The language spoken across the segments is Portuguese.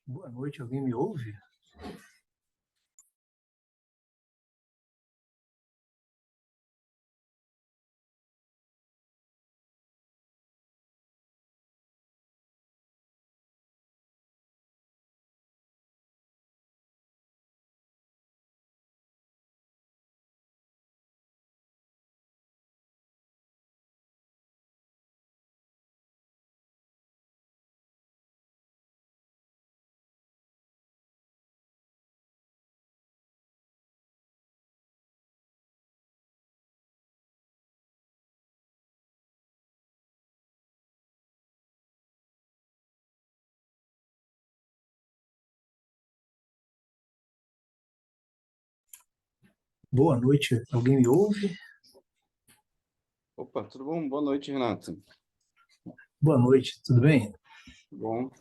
Boa noite, alguém me ouve? Boa noite, alguém me ouve? Opa, tudo bom? Boa noite, Renato. Boa noite, tudo bem? Tudo bom?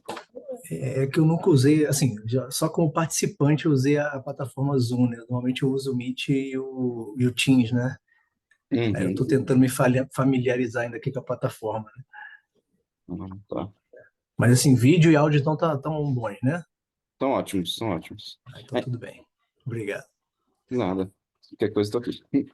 É que eu nunca usei, assim, só como participante eu usei a plataforma Zoom, né? Normalmente eu uso o Meet e o Teams, né? Aí eu estou Uhum. tentando me familiarizar ainda aqui com a plataforma, né? Tá. Mas assim, vídeo e áudio então tá tão bons, né? São ótimos, são ótimos. Ah, então É, tudo bem. Obrigado. nada. Qualquer coisa, estou aqui.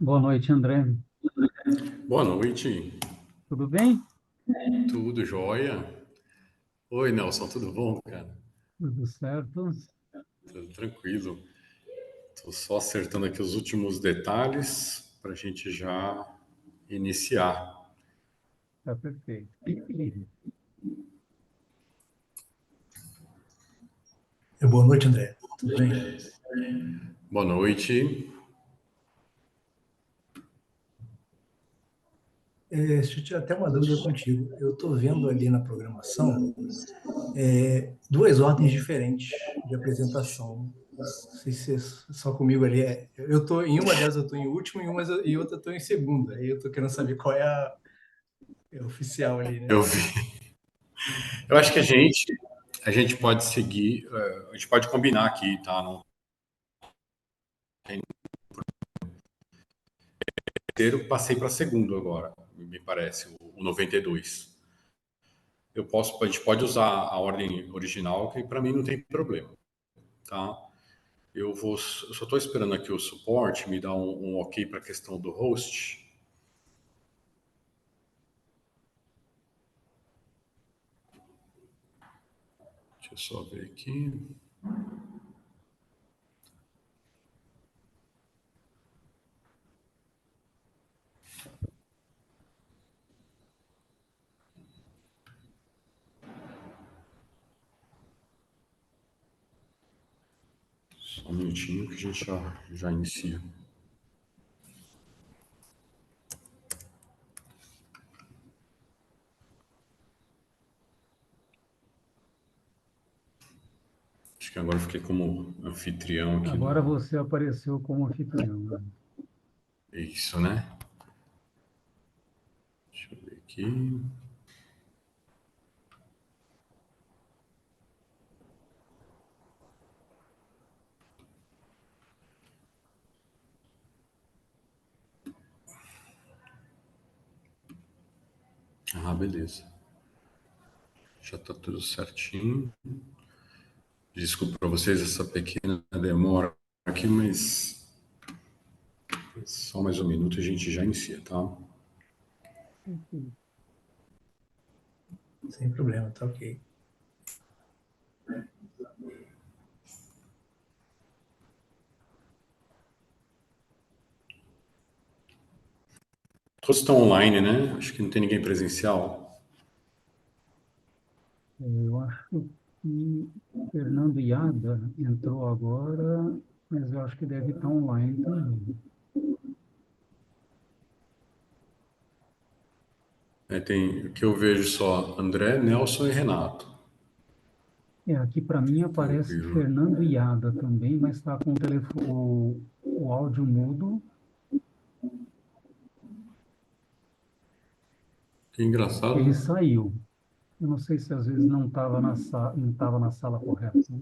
Boa noite, André. Boa noite, Tudo bem? tudo jóia? Oi, Nelson, tudo bom, cara? Tudo certo? Tudo tranquilo. Tô só acertando aqui os últimos detalhes para a gente já iniciar. Tá perfeito. Boa noite, André. Tudo bem? Boa noite. Deixa eu tirar até uma dúvida contigo. Eu estou vendo ali na programação duas ordens diferentes de apresentação. Não sei se é só comigo ali. Eu tô em uma delas eu estou em último e outra eu estou em segunda. Aí eu estou querendo saber qual é a oficial ali, né? Eu vi. Eu acho que a gente pode seguir, a gente pode combinar aqui, tá? Não tem terceiro, passei para segundo agora, me parece, o 92. A gente pode usar a ordem original, que para mim não tem problema, tá? Eu só estou esperando aqui o suporte me dar um ok para a questão do host. Deixa eu só ver aqui. Só um minutinho que a gente já inicia. Acho que agora eu fiquei como anfitrião aqui. Agora você apareceu como anfitrião. Isso, né? Deixa eu ver aqui. Ah, beleza. Já está tudo certinho. Desculpa para vocês essa pequena demora aqui, mas só mais um minuto e a gente já inicia, tá? Sem problema, tá ok. Todos estão online, né? Acho que não tem ninguém presencial. Eu acho que Fernando Iada entrou agora, mas eu acho que deve estar online também. Tem o que eu vejo só André, Nelson e Renato. Aqui para mim aparece Tranquilo. Fernando Iada também, mas está com o áudio mudo. Que engraçado. Ele saiu. Eu não sei se às vezes não estava não estava na sala correta, né?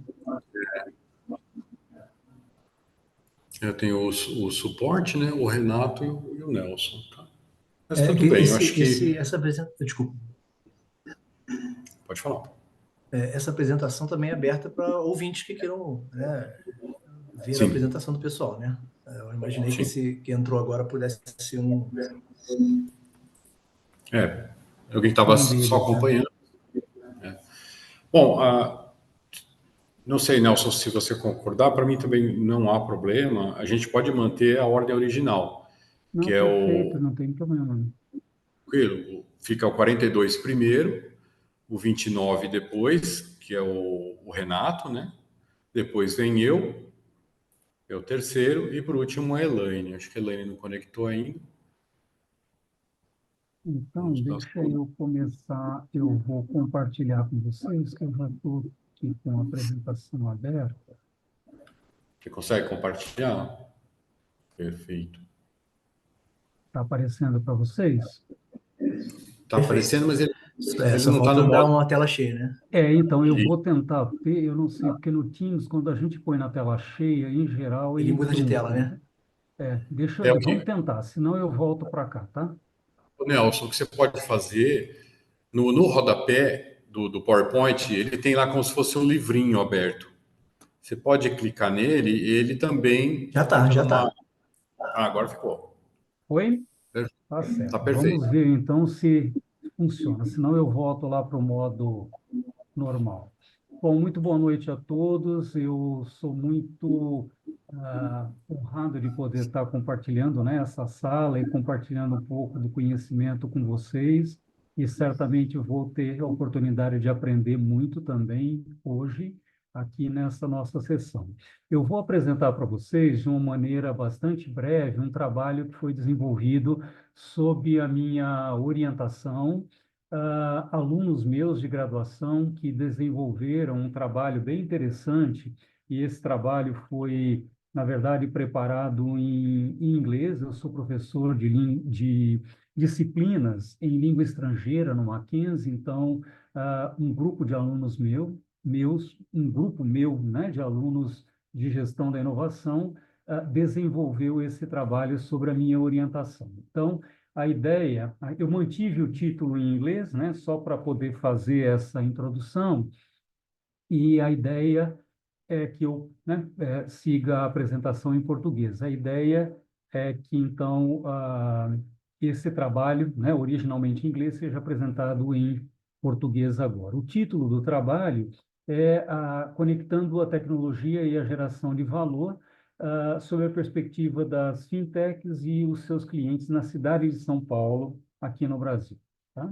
Eu tenho o suporte, né? O Renato e o Nelson, tá? Mas tudo bem, eu acho que... Essa apresentação, desculpa. Pode falar. Essa apresentação também é aberta para ouvintes que queiram, né, ver a Sim. apresentação do pessoal, né? Eu imaginei que Sim. esse que entrou agora pudesse ser um... Alguém estava só acompanhando. Bom, não sei, Nelson, se você concordar, para mim também não há problema. A gente pode manter a ordem original, Não, que é perfeito, não tem problema. fica o 42 primeiro, o 29 depois, que é o Renato, né? Depois vem eu, é o terceiro, e por último a Elaine. Acho que a Elaine não conectou ainda. Então, deixa eu começar. Eu vou compartilhar com vocês, que eu já estou aqui com a apresentação aberta. Você consegue compartilhar? Perfeito. Está aparecendo para vocês? Está aparecendo, mas ele só não está falta no dar modo. uma tela cheia, né? Então eu vou tentar ter, eu não sei, porque no Teams, quando a gente põe na tela cheia, em geral, Ele muda de trunca. tela, né? Vamos tentar, senão eu volto para cá, tá? Nelson, o que você pode fazer no rodapé do PowerPoint, ele tem lá como se fosse um livrinho aberto. Você pode clicar nele e ele também Já tá. Ah, agora ficou. Oi? Per- Tá Tá certo. perfeito. Vamos ver então se funciona. Senão eu volto lá para o modo normal. Bom, muito boa noite a todos. Eu sou muito honrado de poder estar compartilhando, né, essa sala e compartilhando um pouco do conhecimento com vocês. E certamente vou ter a oportunidade de aprender muito também hoje aqui nessa nossa sessão. Eu vou apresentar para vocês, de uma maneira bastante breve, um trabalho que foi desenvolvido sob a minha orientação, alunos meus de graduação que desenvolveram um trabalho bem interessante, e esse trabalho foi, na verdade, preparado em inglês. Eu sou professor de disciplinas em língua estrangeira no Mackenzie, então, um grupo de alunos um grupo meu, né, de alunos de gestão da inovação, desenvolveu esse trabalho sobre a minha orientação. Então, a ideia, eu mantive o título em inglês, né, só para poder fazer essa introdução, e a ideia é que eu, né, siga a apresentação em português. A ideia é que, então, esse trabalho, né, originalmente em inglês, seja apresentado em português agora. O título do trabalho é Conectando a Tecnologia e a Geração de Valor, sob a perspectiva das fintechs e os seus clientes na cidade de São Paulo, aqui no Brasil. Tá?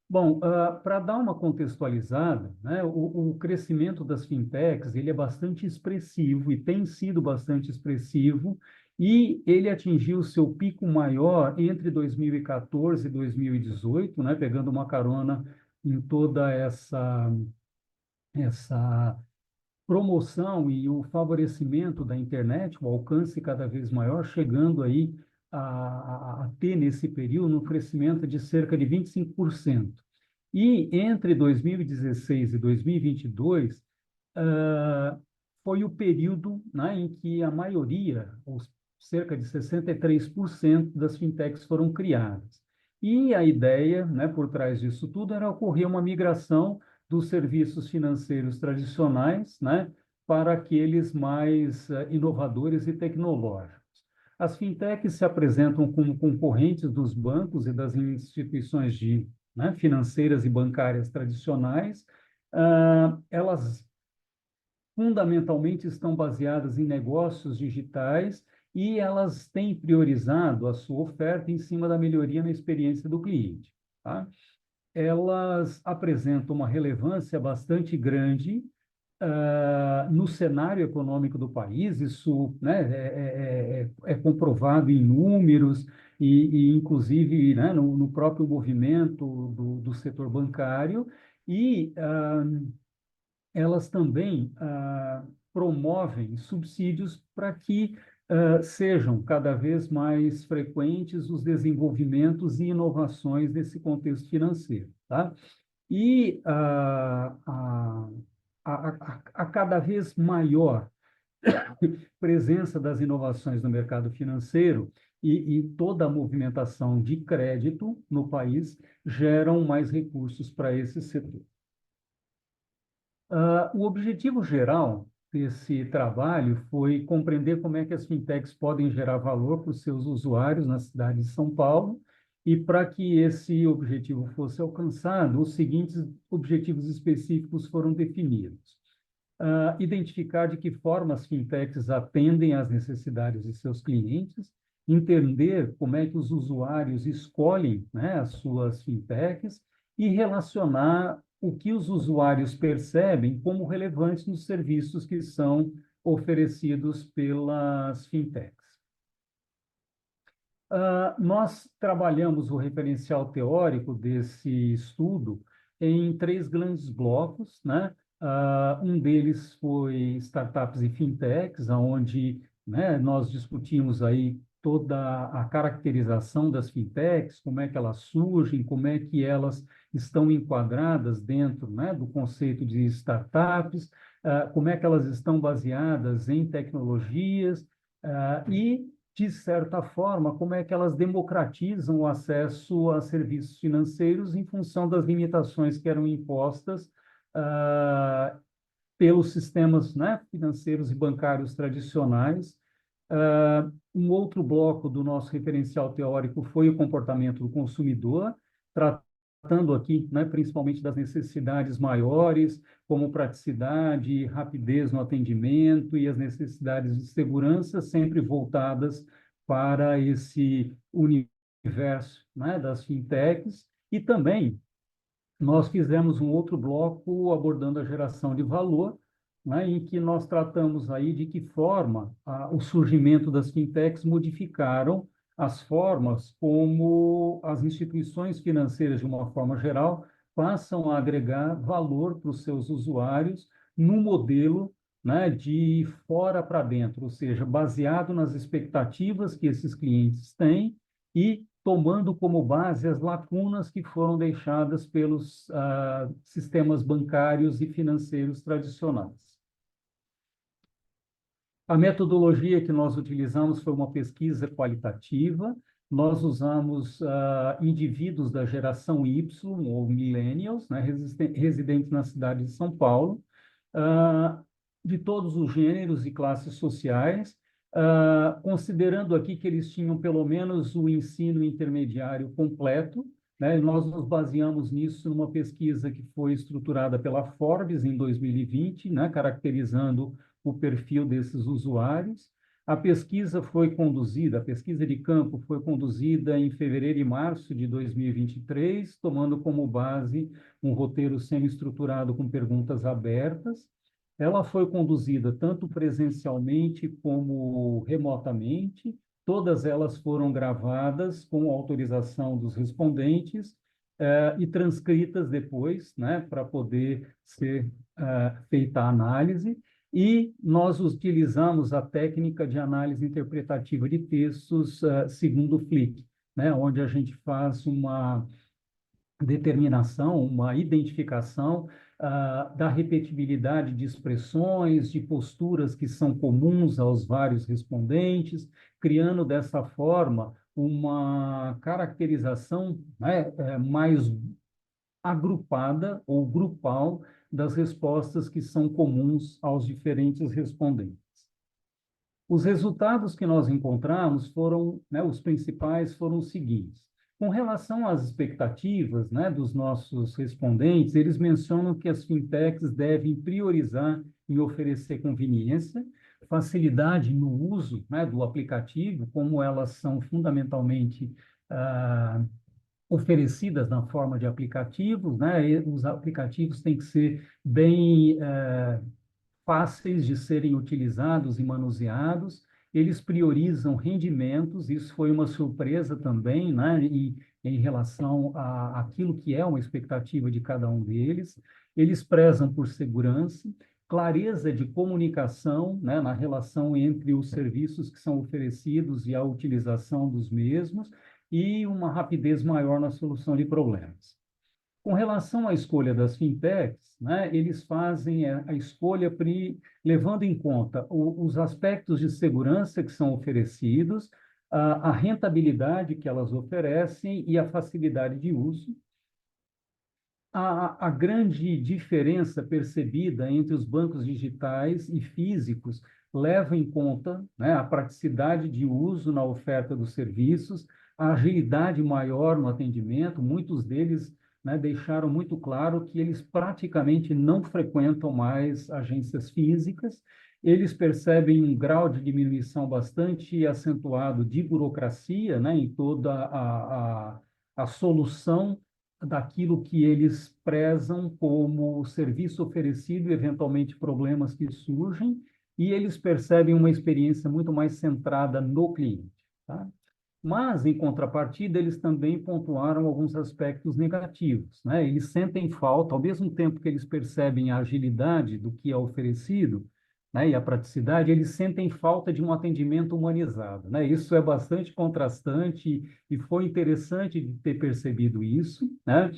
Bom, para dar uma contextualizada, né, o crescimento das fintechs ele é bastante expressivo e tem sido bastante expressivo, e ele atingiu o seu pico maior entre 2014 e 2018, né, pegando uma carona em toda essa promoção e o favorecimento da internet, o alcance cada vez maior, chegando aí a ter nesse período um crescimento de cerca de 25%. E entre 2016 e 2022, foi o período, né, em que a maioria, ou cerca de 63% das fintechs foram criadas. E a ideia, né, por trás disso tudo era ocorrer uma migração dos serviços financeiros tradicionais, né, para aqueles mais inovadores e tecnológicos. As fintechs se apresentam como concorrentes dos bancos e das instituições né, financeiras e bancárias tradicionais. Elas fundamentalmente estão baseadas em negócios digitais, e elas têm priorizado a sua oferta em cima da melhoria na experiência do cliente. Tá? Elas apresentam uma relevância bastante grande no cenário econômico do país. Isso, né, é comprovado em números e inclusive, né, no próprio movimento do setor bancário, e elas também promovem subsídios para que sejam cada vez mais frequentes os desenvolvimentos e inovações desse contexto financeiro. Tá? E a cada vez maior presença das inovações no mercado financeiro e toda a movimentação de crédito no país geram mais recursos para esse setor. O objetivo geral desse trabalho foi compreender como é que as fintechs podem gerar valor para os seus usuários na cidade de São Paulo, e para que esse objetivo fosse alcançado, os seguintes objetivos específicos foram definidos. Identificar de que forma as fintechs atendem às necessidades de seus clientes, entender como é que os usuários escolhem, né, as suas fintechs, e relacionar o que os usuários percebem como relevante nos serviços que são oferecidos pelas fintechs. Nós trabalhamos o referencial teórico desse estudo em 3 grandes blocos, né? Um deles foi startups e fintechs, onde, né, nós discutimos aí toda a caracterização das fintechs, como é que elas surgem, como é que elas estão enquadradas dentro, né, do conceito de startups, como é que elas estão baseadas em tecnologias, e, de certa forma, como é que elas democratizam o acesso a serviços financeiros em função das limitações que eram impostas pelos sistemas, né, financeiros e bancários tradicionais, Um outro bloco do nosso referencial teórico foi o comportamento do consumidor, tratando aqui, né, principalmente das necessidades maiores, como praticidade, rapidez no atendimento e as necessidades de segurança, sempre voltadas para esse universo, né, das fintechs. E também nós fizemos um outro bloco abordando a geração de valor, né, em que nós tratamos aí de que forma o surgimento das fintechs modificaram as formas como as instituições financeiras, de uma forma geral, passam a agregar valor para os seus usuários no modelo, né, de fora para dentro, ou seja, baseado nas expectativas que esses clientes têm e tomando como base as lacunas que foram deixadas pelos sistemas bancários e financeiros tradicionais. A metodologia que nós utilizamos foi uma pesquisa qualitativa. Nós usamos indivíduos da geração Y, ou millennials, né, residentes na cidade de São Paulo, de todos os gêneros e classes sociais, considerando aqui que eles tinham pelo menos o ensino intermediário completo, né? Nós nos baseamos nisso numa pesquisa que foi estruturada pela Forbes em 2020, né, caracterizando o perfil desses usuários. A pesquisa de campo foi conduzida em fevereiro e março de 2023, tomando como base um roteiro semi-estruturado com perguntas abertas. Ela foi conduzida tanto presencialmente como remotamente. Todas elas foram gravadas com autorização dos respondentes e transcritas depois, né, para poder ser feita a análise. E nós utilizamos a técnica de análise interpretativa de textos segundo o Flick, né, onde a gente faz uma determinação, uma identificação da repetibilidade de expressões, de posturas que são comuns aos vários respondentes, criando dessa forma uma caracterização, né, mais agrupada ou grupal das respostas que são comuns aos diferentes respondentes. Os resultados que nós encontramos foram, né, os principais foram os seguintes. Com relação às expectativas, né, dos nossos respondentes, eles mencionam que as fintechs devem priorizar em oferecer conveniência, facilidade no uso, né, do aplicativo, como elas são fundamentalmente oferecidas na forma de aplicativos, né? E os aplicativos têm que ser bem fáceis de serem utilizados e manuseados. Eles priorizam rendimentos, isso foi uma surpresa também, né? E, em relação àquilo que é uma expectativa de cada um deles. Eles prezam por segurança, clareza de comunicação, né, na relação entre os serviços que são oferecidos e a utilização dos mesmos, e uma rapidez maior na solução de problemas. Com relação à escolha das fintechs, né, eles fazem a escolha levando em conta os aspectos de segurança que são oferecidos, a rentabilidade que elas oferecem e a facilidade de uso. A grande diferença percebida entre os bancos digitais e físicos leva em conta, né, a praticidade de uso na oferta dos serviços, a agilidade maior no atendimento. Muitos deles, né, deixaram muito claro que eles praticamente não frequentam mais agências físicas. Eles percebem um grau de diminuição bastante acentuado de burocracia, né, em toda a solução daquilo que eles prezam como serviço oferecido e, eventualmente, problemas que surgem, e eles percebem uma experiência muito mais centrada no cliente, tá? Mas, em contrapartida, eles também pontuaram alguns aspectos negativos, né? Eles sentem falta, ao mesmo tempo que eles percebem a agilidade do que é oferecido, né, e a praticidade, eles sentem falta de um atendimento humanizado, né? Isso é bastante contrastante e foi interessante de ter percebido isso, né?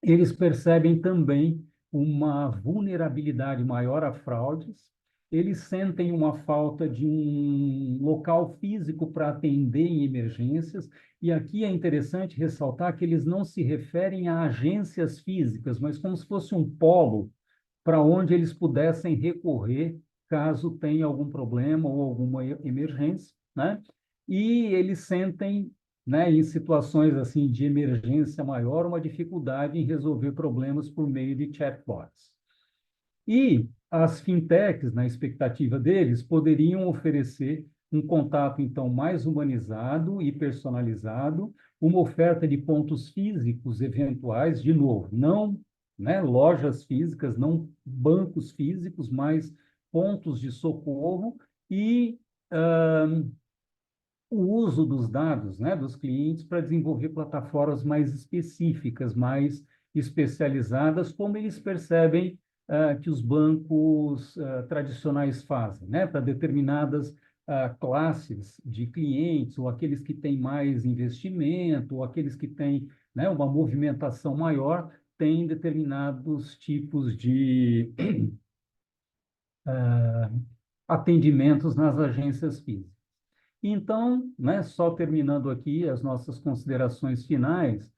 Eles percebem também uma vulnerabilidade maior a fraudes. Eles sentem uma falta de um local físico para atender em emergências, e aqui é interessante ressaltar que eles não se referem a agências físicas, mas como se fosse um polo para onde eles pudessem recorrer caso tenha algum problema ou alguma emergência, né? E eles sentem, né, em situações assim de emergência maior, uma dificuldade em resolver problemas por meio de chatbots. E as fintechs, na expectativa deles, poderiam oferecer um contato, então, mais humanizado e personalizado, uma oferta de pontos físicos eventuais, de novo, não, né, lojas físicas, não bancos físicos, mas pontos de socorro e o uso dos dados, né, dos clientes para desenvolver plataformas mais específicas, mais especializadas, como eles percebem que os bancos tradicionais fazem, né, para determinadas classes de clientes, ou aqueles que têm mais investimento, ou aqueles que têm, né, uma movimentação maior, têm determinados tipos de atendimentos nas agências físicas. Então, né, só terminando aqui as nossas considerações finais,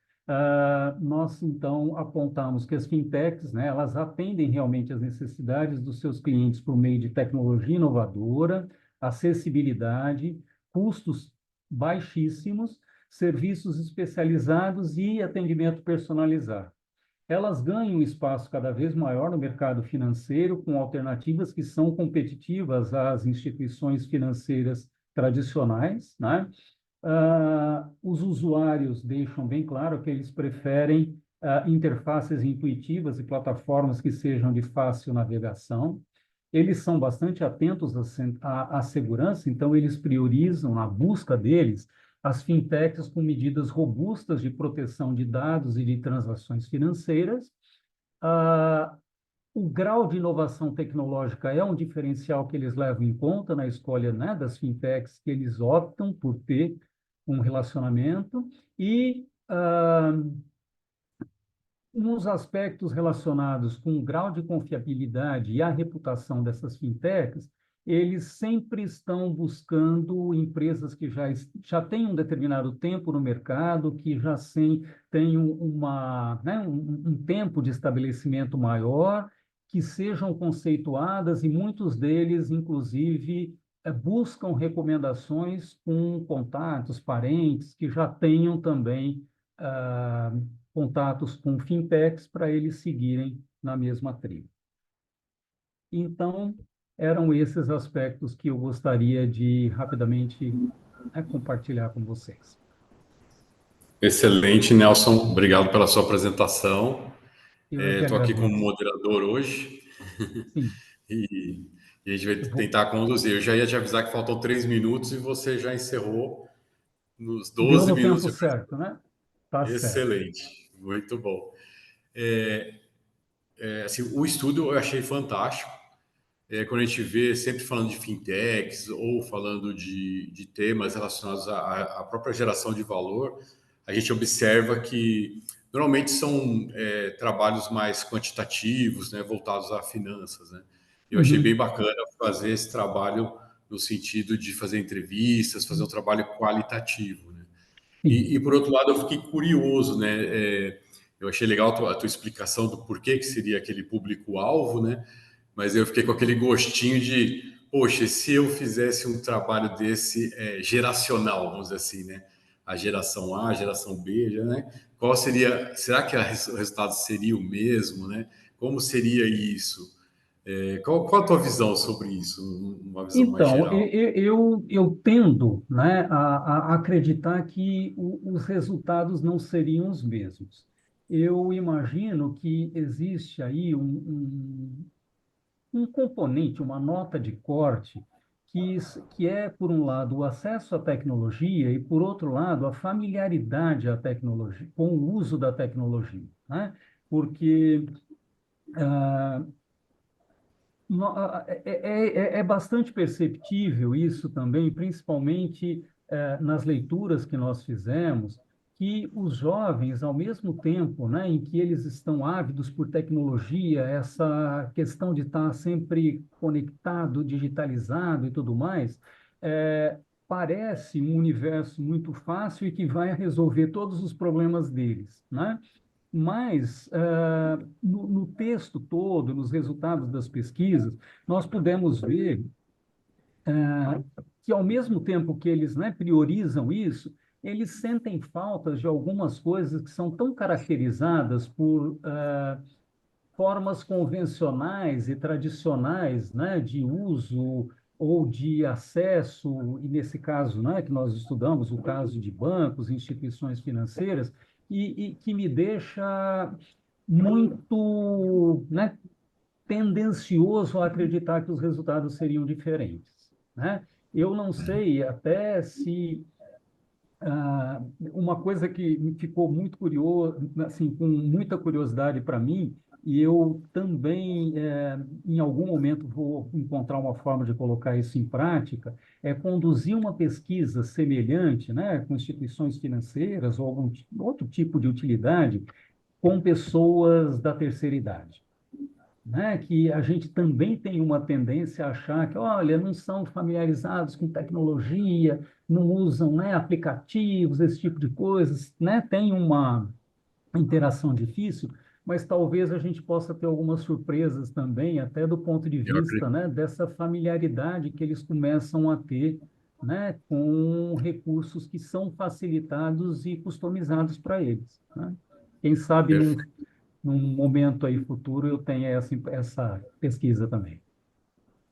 nós então apontamos que as fintechs, né, elas atendem realmente às necessidades dos seus clientes por meio de tecnologia inovadora, acessibilidade, custos baixíssimos, serviços especializados e atendimento personalizado. Elas ganham um espaço cada vez maior no mercado financeiro, com alternativas que são competitivas às instituições financeiras tradicionais, né? Os usuários deixam bem claro que eles preferem interfaces intuitivas e plataformas que sejam de fácil navegação. Eles são bastante atentos à segurança, então eles priorizam na busca deles as fintechs com medidas robustas de proteção de dados e de transações financeiras. O grau de inovação tecnológica é um diferencial que eles levam em conta na escolha, né, das fintechs que eles optam por ter um relacionamento e nos aspectos relacionados com o grau de confiabilidade e a reputação dessas fintechs, eles sempre estão buscando empresas que já têm um determinado tempo no mercado, que já têm um tempo de estabelecimento maior, que sejam conceituadas e muitos deles, inclusive, buscam recomendações com contatos, parentes, que já tenham também contatos com fintechs para eles seguirem na mesma trilha. Então, eram esses aspectos que eu gostaria de rapidamente compartilhar com vocês. Excelente, Nelson. Obrigado pela sua apresentação. Eu é que Estou aqui como agradeço. moderador hoje Sim, e a gente vai eu vou... tentar conduzir. Eu já ia te avisar que faltam 3 minutos e você já encerrou nos Deu 12 no minutos tempo de certo, apresentação. né? Tá certo. Excelente, muito bom. Assim, o estudo eu achei fantástico. Quando a gente vê sempre falando de fintechs ou falando de temas relacionados à própria geração de valor, a gente observa que normalmente são trabalhos mais quantitativos, né, voltados a finanças, né? Eu achei bem Uhum, bacana fazer esse trabalho no sentido de fazer entrevistas, fazer um trabalho qualitativo, né? sim. Por outro lado, eu fiquei curioso, né? Eu achei legal a tua explicação do porquê que seria aquele público-alvo, né? Mas eu fiquei com aquele gostinho de, poxa, se eu fizesse um trabalho desse geracional, vamos dizer assim, né? A geração A, a geração B, né? Qual seria? Será que o resultado seria o mesmo, né? Como seria isso? Qual a tua visão sobre isso? Uma visão mais Então, geral. eu tendo, né, a acreditar que os resultados não seriam os mesmos. Eu imagino que existe aí um componente, uma nota de corte, que é, por um lado, o acesso à tecnologia e, por outro lado, a familiaridade à tecnologia, com o uso da tecnologia, né? Porque é bastante perceptível isso também, principalmente nas leituras que nós fizemos, que os jovens, ao mesmo tempo, né, em que eles estão ávidos por tecnologia, essa questão de estar sempre conectado, digitalizado e tudo mais, parece um universo muito fácil e que vai resolver todos os problemas deles, né? Mas, no texto contexto todo, nos resultados das pesquisas, nós pudemos ver que, ao mesmo tempo que eles, né, priorizam isso, eles sentem faltas de algumas coisas que são tão caracterizadas por formas convencionais e tradicionais, né, de uso ou de acesso, e nesse caso, né, que nós estudamos, o caso de bancos, instituições financeiras, e que me deixa muito, né, tendencioso a acreditar que os resultados seriam diferentes, né? Eu não sei até se uma coisa que me ficou muito curioso, assim, com muita curiosidade para mim, e eu também, em algum momento, vou encontrar uma forma de colocar isso em prática, é conduzir uma pesquisa semelhante, né, com instituições financeiras ou algum outro tipo de utilidade, com pessoas da terceira idade, né, que a gente também tem uma tendência a achar que, olha, não são familiarizados com tecnologia, não usam, né, aplicativos, esse tipo de coisas, né, tem uma interação difícil, mas talvez a gente possa ter algumas surpresas também, até do ponto de Eu vista, né, dessa familiaridade que eles começam a ter, né, com recursos que são facilitados e customizados para eles, né? Quem sabe num momento aí futuro eu tenha essa pesquisa também.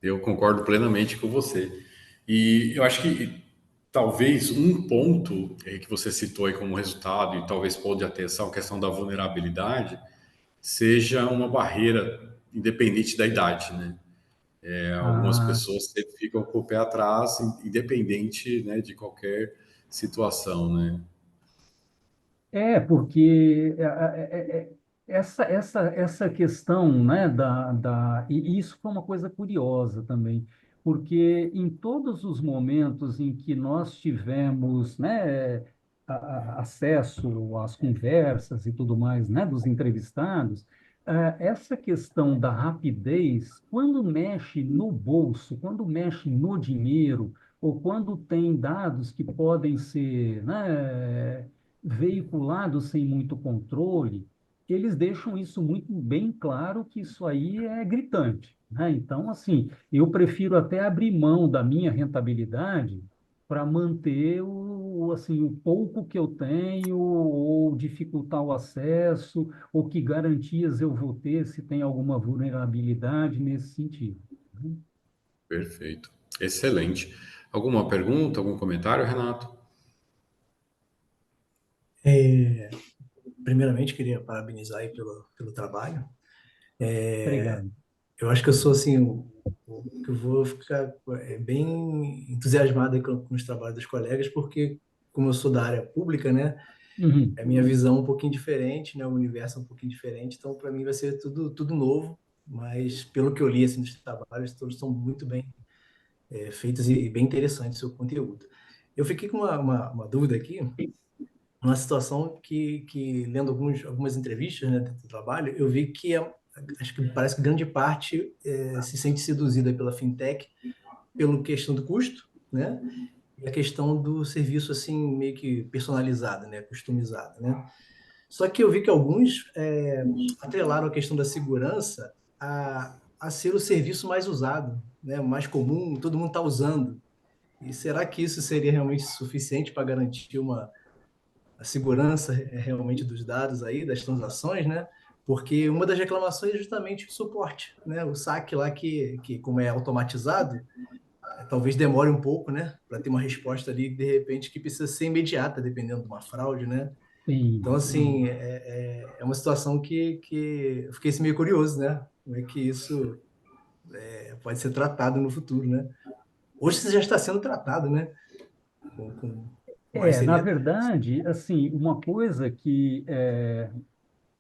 Eu concordo plenamente com você. E eu acho que talvez um ponto que você citou aí como resultado, e talvez pode ter atenção, a questão da vulnerabilidade, seja uma barreira independente da idade, né? Algumas Ah, pessoas sempre ficam com o pé atrás, independente, né, de qualquer situação, né? porque essa questão, né, e isso foi uma coisa curiosa também, porque em todos os momentos em que nós tivemos, né, acesso às conversas e tudo mais, né, dos entrevistados, essa questão da rapidez, quando mexe no bolso, quando mexe no dinheiro, ou quando tem dados que podem ser, né, veiculados sem muito controle, eles deixam isso muito bem claro que isso aí é gritante, né? Então, assim, eu prefiro até abrir mão da minha rentabilidade para manter assim, o pouco que eu tenho, ou dificultar o acesso, ou que garantias eu vou ter se tem alguma vulnerabilidade nesse sentido, né? Perfeito. Excelente. Alguma pergunta, algum comentário, Renato? Primeiramente, queria parabenizar aí pelo trabalho. Obrigado. Eu acho que eu sou assim, que eu vou ficar bem entusiasmado aí com os trabalhos dos colegas, porque como eu sou da área pública, né, Uhum. a minha visão é um pouquinho diferente, né, o universo é um pouquinho diferente, então para mim vai ser tudo novo, mas pelo que eu li assim dos trabalhos, todos são muito bem feitos e bem interessantes o seu conteúdo. Eu fiquei com uma dúvida aqui, uma situação que lendo algumas entrevistas, né, do trabalho, eu vi que acho que parece que grande parte se sente seduzida pela fintech pela questão do custo, né? E a questão do serviço assim meio que personalizado, né, customizado, né? Só que eu vi que alguns atrelaram a questão da segurança a ser o serviço mais usado, né, mais comum, todo mundo está usando. E será que isso seria realmente suficiente para garantir a segurança realmente dos dados aí, das transações, né? Porque uma das reclamações é justamente o suporte, né? O saque lá que como é automatizado, talvez demore um pouco, né? Para ter uma resposta ali, de repente, que precisa ser imediata, dependendo de uma fraude, né? Então, Sim. assim, é uma situação que eu fiquei assim, meio curioso, né? Como é que isso pode ser tratado no futuro, né? Hoje isso já está sendo tratado, né? Com mais Na seriedade. verdade, assim, uma coisa que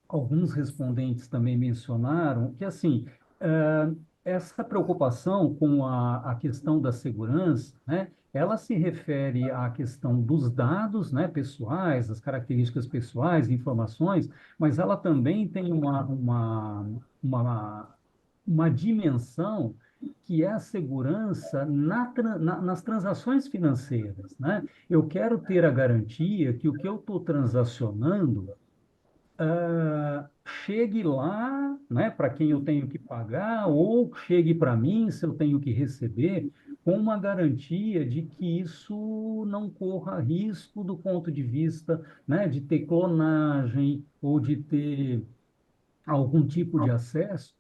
alguns respondentes também mencionaram, que assim, essa preocupação com a questão da segurança, né, ela se refere à questão dos dados, né, pessoais, das características pessoais, informações, mas ela também tem uma dimensão que é a segurança nas transações financeiras, né? Eu quero ter a garantia que o que eu estou transacionando chegue lá, né, para quem eu tenho que pagar, ou chegue para mim, se eu tenho que receber, com uma garantia de que isso não corra risco do ponto de vista, né, de ter clonagem ou de ter algum tipo de acesso,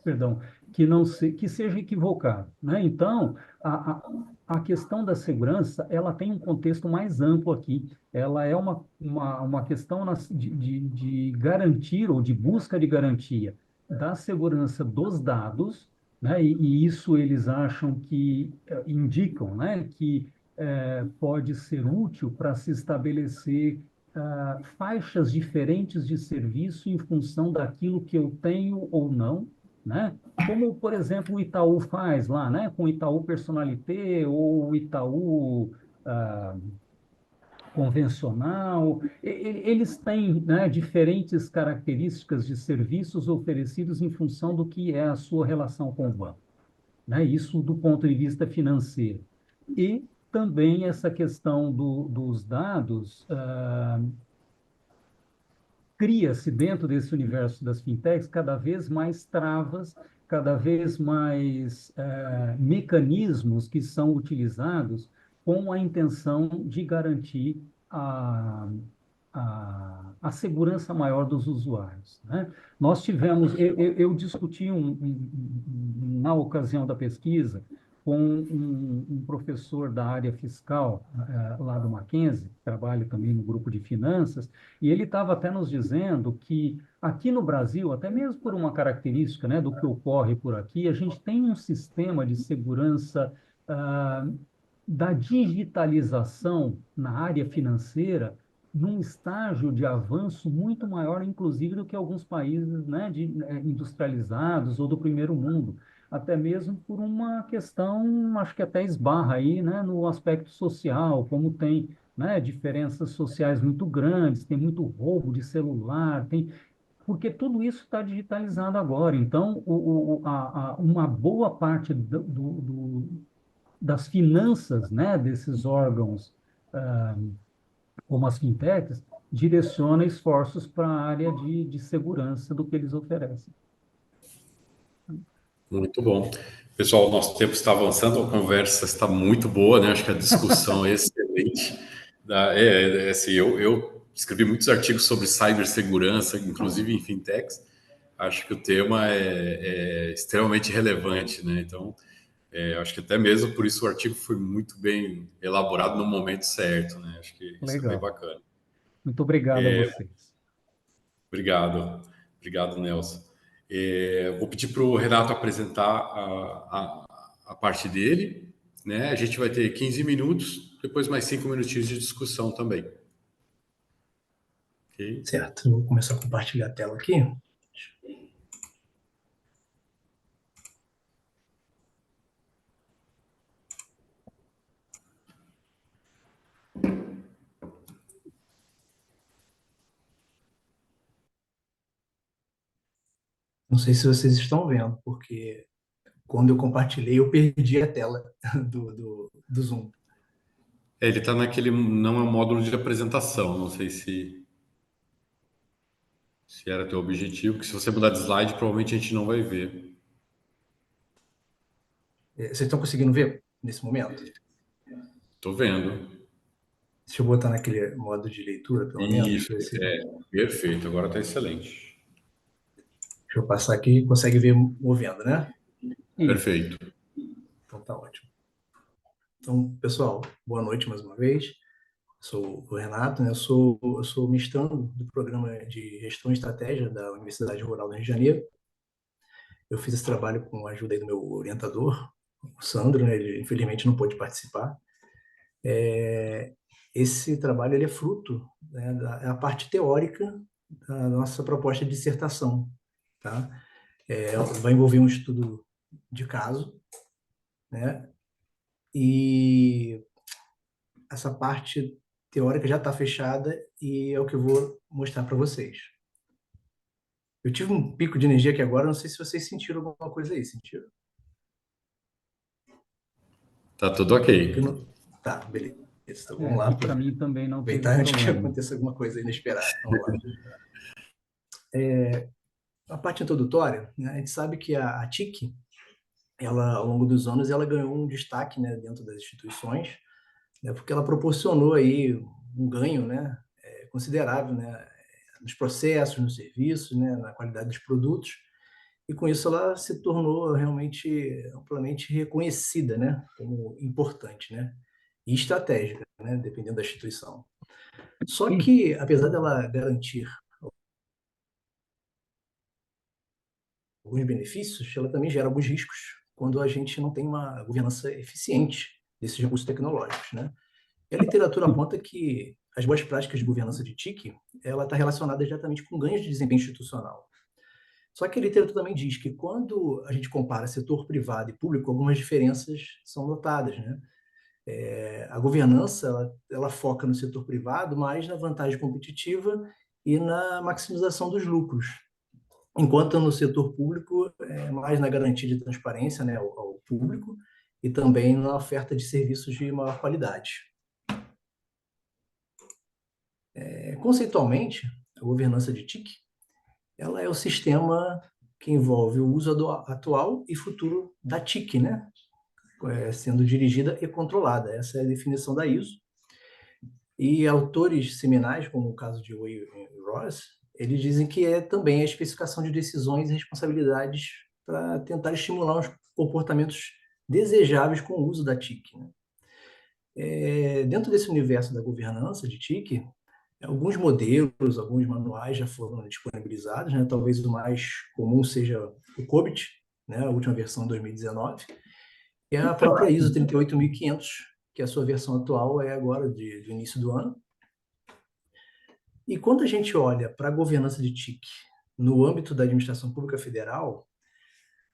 perdão, que seja equivocado, né? Então, a questão da segurança, ela tem um contexto mais amplo aqui. Ela é uma questão de garantir ou de busca de garantia da segurança dos dados, né? E isso eles acham que indicam, né? Que pode ser útil para se estabelecer faixas diferentes de serviço em função daquilo que eu tenho ou não, né? Como, por exemplo, o Itaú faz lá, né? Com o Itaú Personalité ou o Itaú ah, convencional. Eles têm, né, diferentes características de serviços oferecidos em função do que é a sua relação com o banco, né? Isso do ponto de vista financeiro. E também essa questão dos dados, cria-se dentro desse universo das fintechs cada vez mais travas, cada vez mais mecanismos que são utilizados com a intenção de garantir a segurança maior dos usuários, né? Nós tivemos, eu discuti na ocasião da pesquisa com um professor da área fiscal lá do Mackenzie, que trabalha também no grupo de finanças, e ele estava até nos dizendo que aqui no Brasil, até mesmo por uma característica, né, do que ocorre por aqui, a gente tem um sistema de segurança ah, da digitalização na área financeira num estágio de avanço muito maior, inclusive, do que alguns países, né, industrializados ou do primeiro mundo, até mesmo por uma questão, acho que até esbarra aí, né, no aspecto social, como tem, né, diferenças sociais muito grandes, tem muito roubo de celular, tem porque tudo isso está digitalizado agora. Então, uma boa parte das finanças, né, desses órgãos, como as fintechs, direciona esforços para a área de segurança do que eles oferecem. Muito bom. Pessoal, nosso tempo está avançando, a conversa está muito boa, né? Acho que a discussão é excelente. Assim, eu escrevi muitos artigos sobre cibersegurança, inclusive em fintechs. Acho que o tema é extremamente relevante, né? Então, acho que até mesmo por isso o artigo foi muito bem elaborado no momento certo, né? Acho que isso é bem Legal. bacana. Muito obrigado a vocês. Obrigado, obrigado, Nelson. Vou pedir para o Renato apresentar a parte dele, né? A gente vai ter 15 minutos, depois mais 5 minutinhos de discussão também. Ok? Certo, vou começar a compartilhar a tela aqui. Não sei se vocês estão vendo, porque quando eu compartilhei, eu perdi a tela do Zoom. Ele está naquele, não é um módulo de apresentação, não sei se era teu objetivo, que se você mudar de slide, provavelmente a gente não vai ver. Vocês estão conseguindo ver nesse momento? Estou vendo. Deixa eu botar naquele modo de leitura, pelo menos. Isso, perfeito, agora está excelente. Deixa eu passar aqui, consegue ver movendo, né? Perfeito. Então tá ótimo. Então, pessoal, boa noite mais uma vez. Sou o Renato, né? Eu sou mestrando do programa de Gestão e Estratégia da Universidade Rural do Rio de Janeiro. Eu fiz esse trabalho com a ajuda aí do meu orientador, o Sandro, né? Ele infelizmente não pôde participar. Esse trabalho ele é fruto, né, da parte teórica da nossa proposta de dissertação, tá? Vai envolver um estudo de caso, né? E essa parte teórica já está fechada e é o que eu vou mostrar para vocês. Eu tive um pico de energia aqui agora, não sei se vocês sentiram alguma coisa aí, sentiram? Tá tudo ok. Tá, beleza. Então vamos lá, Aqui para mim também não teve aproveitar antes que problema. aconteça alguma coisa inesperada. Vamos lá. A parte introdutória, né, a gente sabe que a TIC, ela, ao longo dos anos, ela ganhou um destaque, né, dentro das instituições, né, porque ela proporcionou aí um ganho, né, considerável, né, nos processos, nos serviços, né, na qualidade dos produtos, e com isso ela se tornou realmente amplamente reconhecida, né, como importante, né, e estratégica, né, dependendo da instituição. Só que, apesar dela garantir alguns benefícios, ela também gera alguns riscos quando a gente não tem uma governança eficiente desses recursos tecnológicos, né? E a literatura aponta que as boas práticas de governança de TIC, ela está relacionada diretamente com ganhos de desempenho institucional. Só que a literatura também diz que quando a gente compara setor privado e público, algumas diferenças são notadas, né? A governança, ela foca no setor privado mais na vantagem competitiva e na maximização dos lucros, enquanto no setor público é mais na garantia de transparência, né, ao público e também na oferta de serviços de maior qualidade. Conceitualmente, a governança de TIC, ela é o sistema que envolve o uso atual e futuro da TIC, né, sendo dirigida e controlada. Essa é a definição da ISO. E autores seminais, como o caso de Way e Ross, eles dizem que é também a especificação de decisões e responsabilidades para tentar estimular os comportamentos desejáveis com o uso da TIC, né? Dentro desse universo da governança de TIC, alguns modelos, alguns manuais já foram disponibilizados, né? Talvez o mais comum seja o COBIT, né? A última versão de 2019, e a própria ISO 38500, que a sua versão atual é agora do início do ano. E quando a gente olha para a governança de TIC no âmbito da administração pública federal,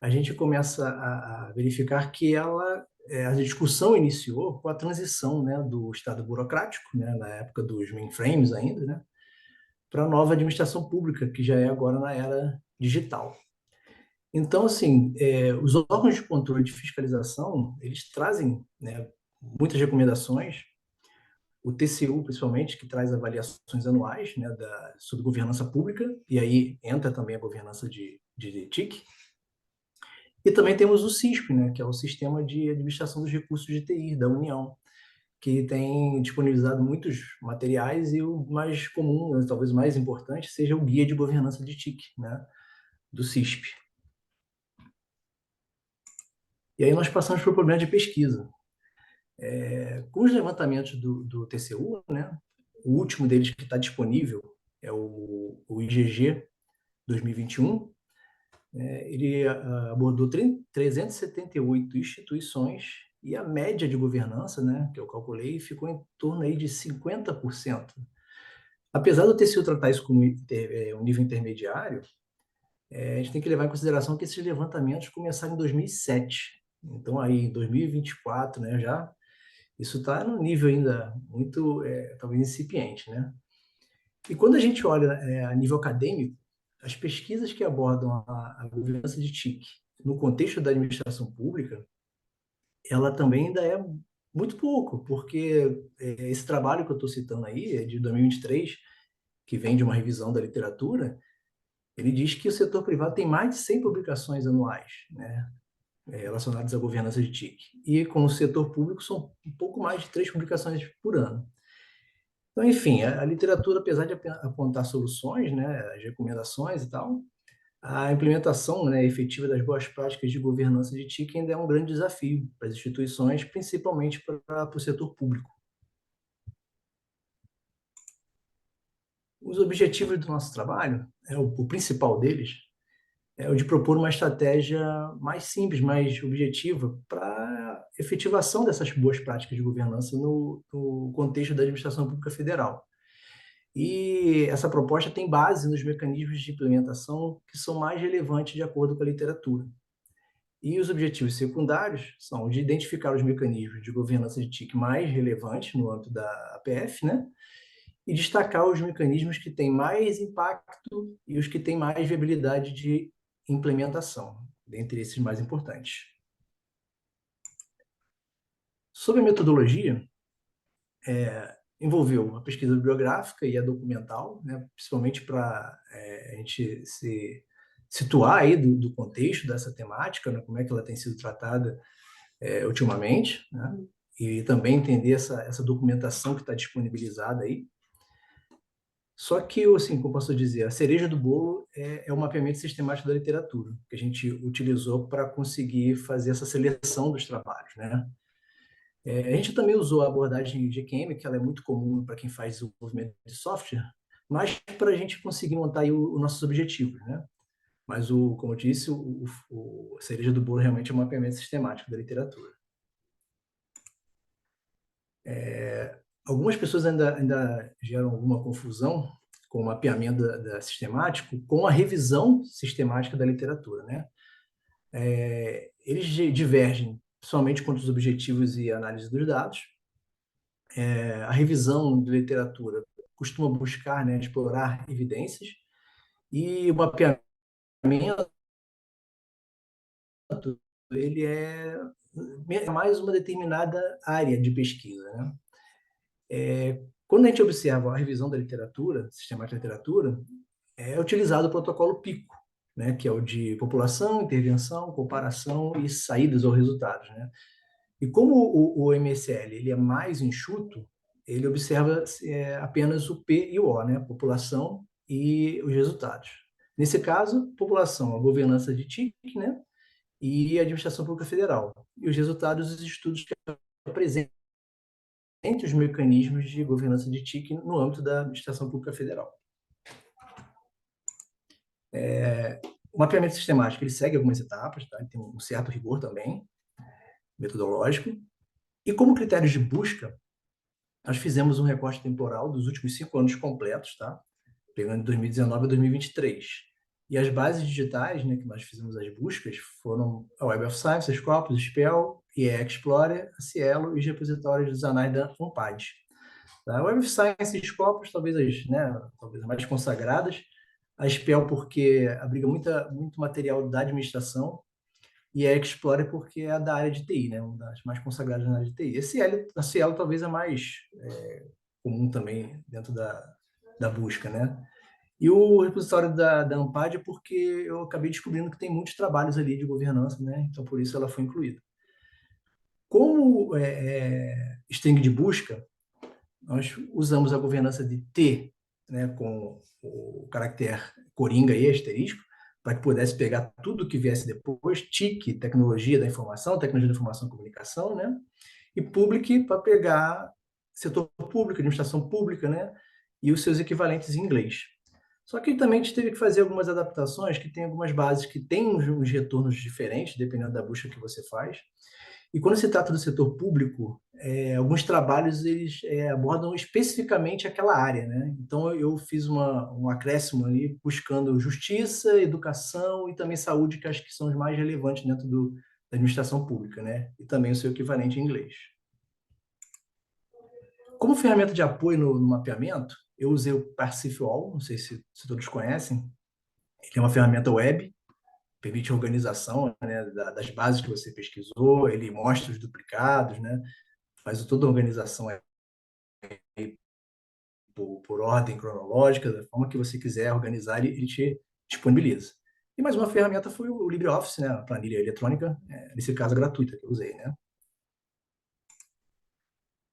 a gente começa a verificar que a discussão iniciou com a transição, né, do Estado burocrático, né, na época dos mainframes ainda, né, para a nova administração pública, que já é agora na era digital. Então, assim, os órgãos de controle de fiscalização, eles trazem, né, muitas recomendações. O TCU, principalmente, que traz avaliações anuais, né, sobre governança pública, e aí entra também a governança de TIC. E também temos o CISP, né, que é o Sistema de Administração dos Recursos de TI da União, que tem disponibilizado muitos materiais e o mais comum, talvez o mais importante, seja o Guia de Governança de TIC, né, do CISP. E aí nós passamos para o problema de pesquisa. Com os levantamentos do TCU, né, o último deles que está disponível é o IGG 2021, ele abordou 378 instituições e a média de governança, né, que eu calculei, ficou em torno aí de 50%. Apesar do TCU tratar isso como um nível intermediário, a gente tem que levar em consideração que esses levantamentos começaram em 2007. Então, aí, em 2024, né, já, isso está num nível ainda muito, talvez, incipiente, né? E quando a gente olha a nível acadêmico, as pesquisas que abordam a governança de TIC no contexto da administração pública, ela também ainda é muito pouco, porque esse trabalho que eu estou citando aí, é de 2023, que vem de uma revisão da literatura, ele diz que o setor privado tem mais de 100 publicações anuais, né, relacionadas à governança de TIC. E com o setor público são um pouco mais de 3 publicações por ano. Então, enfim, a literatura, apesar de apontar soluções, né, as recomendações e tal, a implementação, né, efetiva das boas práticas de governança de TIC ainda é um grande desafio para as instituições, principalmente para o setor público. Os objetivos do nosso trabalho, o principal deles, é o de propor uma estratégia mais simples, mais objetiva para a efetivação dessas boas práticas de governança no contexto da administração pública federal. E essa proposta tem base nos mecanismos de implementação que são mais relevantes de acordo com a literatura. E os objetivos secundários são de identificar os mecanismos de governança de TIC mais relevantes no âmbito da APF, né? E destacar os mecanismos que têm mais impacto e os que têm mais viabilidade de implementação, dentre esses mais importantes. Sobre a metodologia, envolveu a pesquisa bibliográfica e a documental, né, principalmente para a gente se situar aí do contexto dessa temática, né, como é que ela tem sido tratada ultimamente, né, e também entender essa documentação que está disponibilizada aí. Só que, assim, como posso dizer, a cereja do bolo é o mapeamento sistemático da literatura, que a gente utilizou para conseguir fazer essa seleção dos trabalhos, né? A gente também usou a abordagem GQM, que ela é muito comum para quem faz desenvolvimento de software, mas para a gente conseguir montar aí os nossos objetivos, né? Mas, como eu disse, a cereja do bolo realmente é o mapeamento sistemático da literatura. Algumas pessoas ainda geram alguma confusão com o mapeamento sistemático com a revisão sistemática da literatura, né? Eles divergem somente quanto aos objetivos e análise dos dados. A revisão de literatura costuma buscar, né, explorar evidências, e o mapeamento ele é mais uma determinada área de pesquisa, né? Quando a gente observa a revisão da literatura, sistemática da literatura, é utilizado o protocolo PICO, né, que é o de população, intervenção, comparação e saídas ou resultados, né? E como o MSL ele é mais enxuto, ele observa apenas o P e o O, né, população e os resultados. Nesse caso, população, a governança de TIC, né, e a administração pública federal. E os resultados dos estudos que apresentam os mecanismos de governança de TIC no âmbito da administração pública federal. O mapeamento sistemático ele segue algumas etapas, tá? Ele tem um certo rigor também, metodológico. E como critérios de busca, nós fizemos um recorte temporal dos últimos 5 anos completos, tá? Pegando de 2019 a 2023. E as bases digitais, né, que nós fizemos as buscas foram a Web of Science, a Scopus, o SPEL, IE Explorer, a Cielo e os repositórios dos anais da ONPAD. A Web of Science e Scopus, talvez as mais consagradas. A SPEL porque abriga muito material da administração, e a Explorer porque é a da área de TI, né? Uma das mais consagradas na área de TI. A Cielo talvez é mais comum também dentro da busca, né? E o repositório da ANPAD é porque eu acabei descobrindo que tem muitos trabalhos ali de governança, né? Então, por isso ela foi incluída. Como string de busca, nós usamos a governança de T, né, com o caractere coringa e asterisco, para que pudesse pegar tudo que viesse depois, TIC, tecnologia da informação e comunicação, né? E public para pegar setor público, administração pública, né? E os seus equivalentes em inglês. Só que também a gente teve que fazer algumas adaptações, que tem algumas bases que têm uns retornos diferentes, dependendo da busca que você faz. E quando se trata do setor público, alguns trabalhos eles abordam especificamente aquela área, né? Então eu fiz um acréscimo ali buscando justiça, educação e também saúde, que acho que são os mais relevantes dentro da administração pública, né? E também o seu equivalente em inglês. Como ferramenta de apoio no mapeamento, eu usei o Parsifal, não sei se todos conhecem. Ele é uma ferramenta web, permite a organização, né, das bases que você pesquisou, ele mostra os duplicados, né, faz toda a organização por ordem cronológica, da forma que você quiser organizar, ele te disponibiliza. E mais uma ferramenta foi o LibreOffice, né, a planilha eletrônica, nesse caso gratuita que eu usei, né.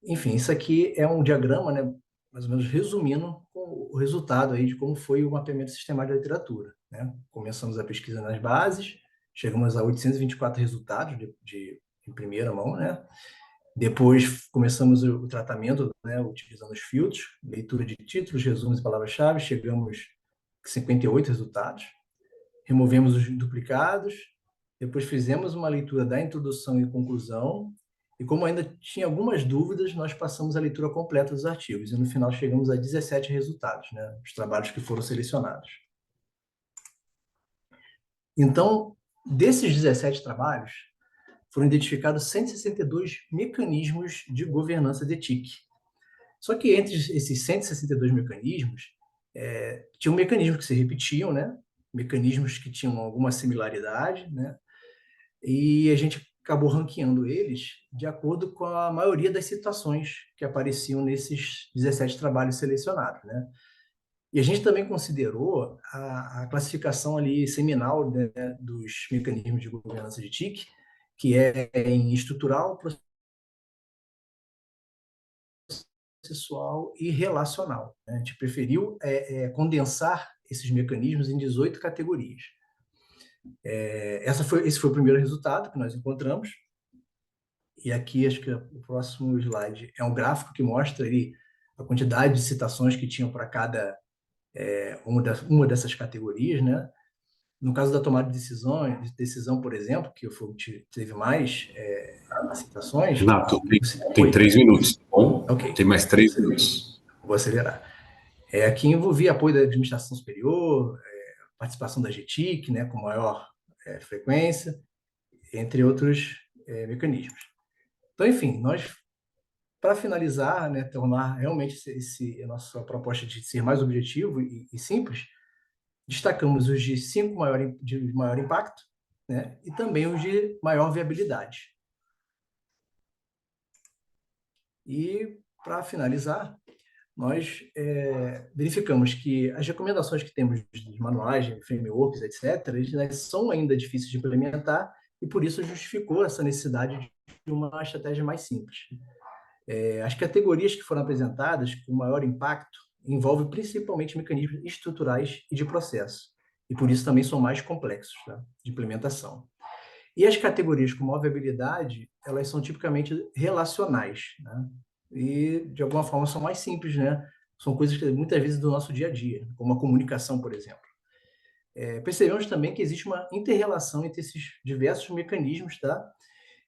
Enfim, isso aqui é um diagrama, né, mais ou menos resumindo o resultado aí de como foi o mapeamento sistemático da literatura, né. Começamos a pesquisa nas bases, chegamos a 824 resultados em primeira mão, né. Depois começamos o tratamento, né, utilizando os filtros, leitura de títulos, resumos e palavras-chave, chegamos a 58 resultados. Removemos os duplicados, depois fizemos uma leitura da introdução e conclusão, e como ainda tinha algumas dúvidas, nós passamos a leitura completa dos artigos, e no final chegamos a 17 resultados, né, os trabalhos que foram selecionados. Então, desses 17 trabalhos, foram identificados 162 mecanismos de governança de TIC. Só que entre esses 162 mecanismos, tinham mecanismos que se repetiam, né? Mecanismos que tinham alguma similaridade, né? E a gente acabou ranqueando eles de acordo com a maioria das citações que apareciam nesses 17 trabalhos selecionados, né? E a gente também considerou a classificação ali seminal, né, dos mecanismos de governança de TIC, que é em estrutural, processual e relacional, né? A gente preferiu condensar esses mecanismos em 18 categorias. Esse foi o primeiro resultado que nós encontramos. E aqui, acho que o próximo slide é um gráfico que mostra ali a quantidade de citações que tinham para cada uma dessas categorias, né? No caso da tomada de decisão, por exemplo, que teve mais citações. Renato, tem 3 minutos, tá bom? Ok. Tem mais 3 minutos. Vou acelerar. Aqui envolvia apoio da administração superior, participação da GTIC, né, com maior frequência, entre outros mecanismos. Então, enfim, nós, para finalizar, né, tornar realmente a nossa proposta de ser mais objetivo e simples, destacamos os de 5 de maior impacto, né, e também os de maior viabilidade. E, para finalizar, nós verificamos que as recomendações que temos dos manuais, frameworks, etc., eles são ainda difíceis de implementar e, por isso, justificou essa necessidade de uma estratégia mais simples. As categorias que foram apresentadas com maior impacto envolvem principalmente mecanismos estruturais e de processo, e, por isso, também são mais complexos, tá, de implementação. E as categorias com maior viabilidade, elas são tipicamente relacionais, né? E, de alguma forma, são mais simples, né? São coisas que, muitas vezes, do nosso dia a dia, como a comunicação, por exemplo. Percebemos também que existe uma inter-relação entre esses diversos mecanismos, tá?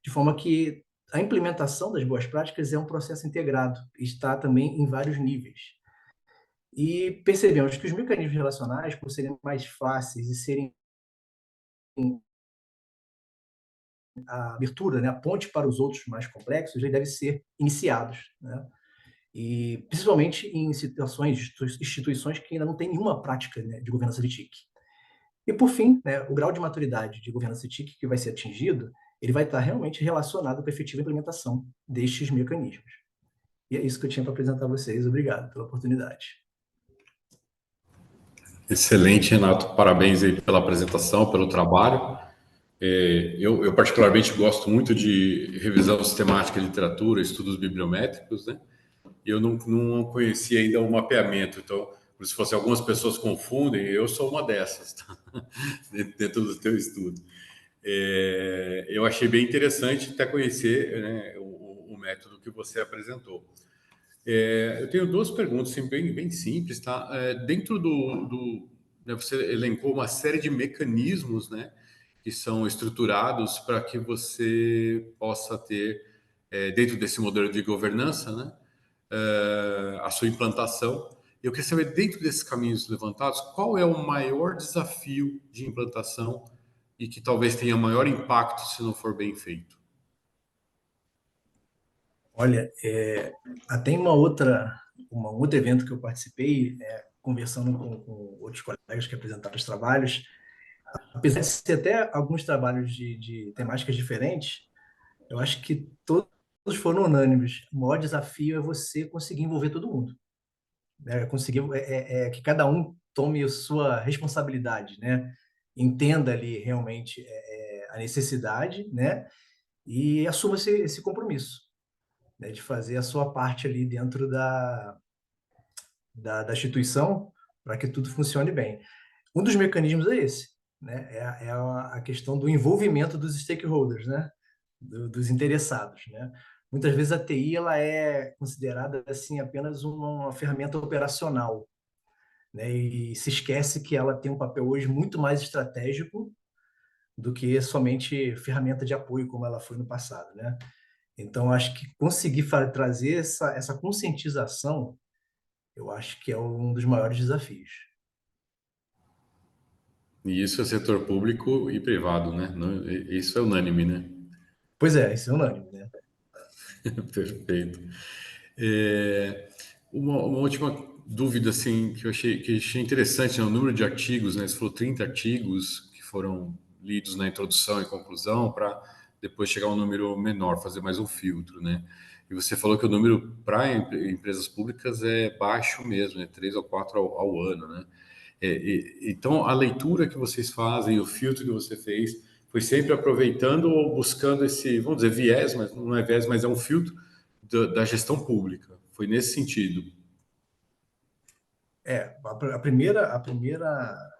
De forma que a implementação das boas práticas é um processo integrado, está também em vários níveis. E percebemos que os mecanismos relacionais, por serem mais fáceis e serem a abertura, né, a ponte para os outros mais complexos, já devem ser iniciados, né? E principalmente em situações de instituições que ainda não têm nenhuma prática, né, de governança de TIC. E, por fim, né, o grau de maturidade de governança de TIC que vai ser atingido, ele vai estar realmente relacionado com a efetiva implementação destes mecanismos. E é isso que eu tinha para apresentar a vocês. Obrigado pela oportunidade. Excelente, Renato. Parabéns aí pela apresentação, pelo trabalho. Eu particularmente gosto muito de revisão sistemática de literatura, estudos bibliométricos, né? E eu não conhecia ainda o mapeamento. Então, se fosse algumas pessoas confundem, eu sou uma dessas, tá? Dentro do teu estudo. Eu achei bem interessante até conhecer, né, o método que você apresentou. Eu tenho 2 perguntas, assim, bem simples, tá? Dentro né, você elencou uma série de mecanismos, né, que são estruturados para que você possa ter, dentro desse modelo de governança, né, a sua implantação. Eu queria saber, dentro desses caminhos levantados, qual é o maior desafio de implantação e que talvez tenha maior impacto se não for bem feito? Olha, até em um outro evento que eu participei, conversando com outros colegas que apresentaram os trabalhos, apesar de ser até alguns trabalhos de temáticas diferentes, eu acho que todos foram unânimes. O maior desafio é você conseguir envolver todo mundo, né? Conseguir que cada um tome a sua responsabilidade, né? Entenda ali realmente a necessidade, né? E assuma esse compromisso, né? De fazer a sua parte ali dentro da instituição para que tudo funcione bem. Um dos mecanismos é esse, né? A questão do envolvimento dos stakeholders, né? Dos interessados, né? Muitas vezes a TI ela é considerada assim apenas uma ferramenta operacional, né? E se esquece que ela tem um papel hoje muito mais estratégico do que somente ferramenta de apoio como ela foi no passado, né? Então acho que conseguir trazer essa conscientização, eu acho que é um dos maiores desafios. E isso é setor público e privado, né? Isso é unânime, né? Pois é, isso é unânime, né? Perfeito. Uma última dúvida, assim, que eu achei interessante, né? O número de artigos, né? Você falou 30 artigos que foram lidos na introdução e conclusão para depois chegar a um número menor, fazer mais um filtro, né? E você falou que o número para empresas públicas é baixo mesmo, é 3 ou 4 ao ano, né? Então, a leitura que vocês fazem, o filtro que você fez, foi sempre aproveitando ou buscando esse, vamos dizer, viés, mas não é viés, mas é um filtro da gestão pública. Foi nesse sentido.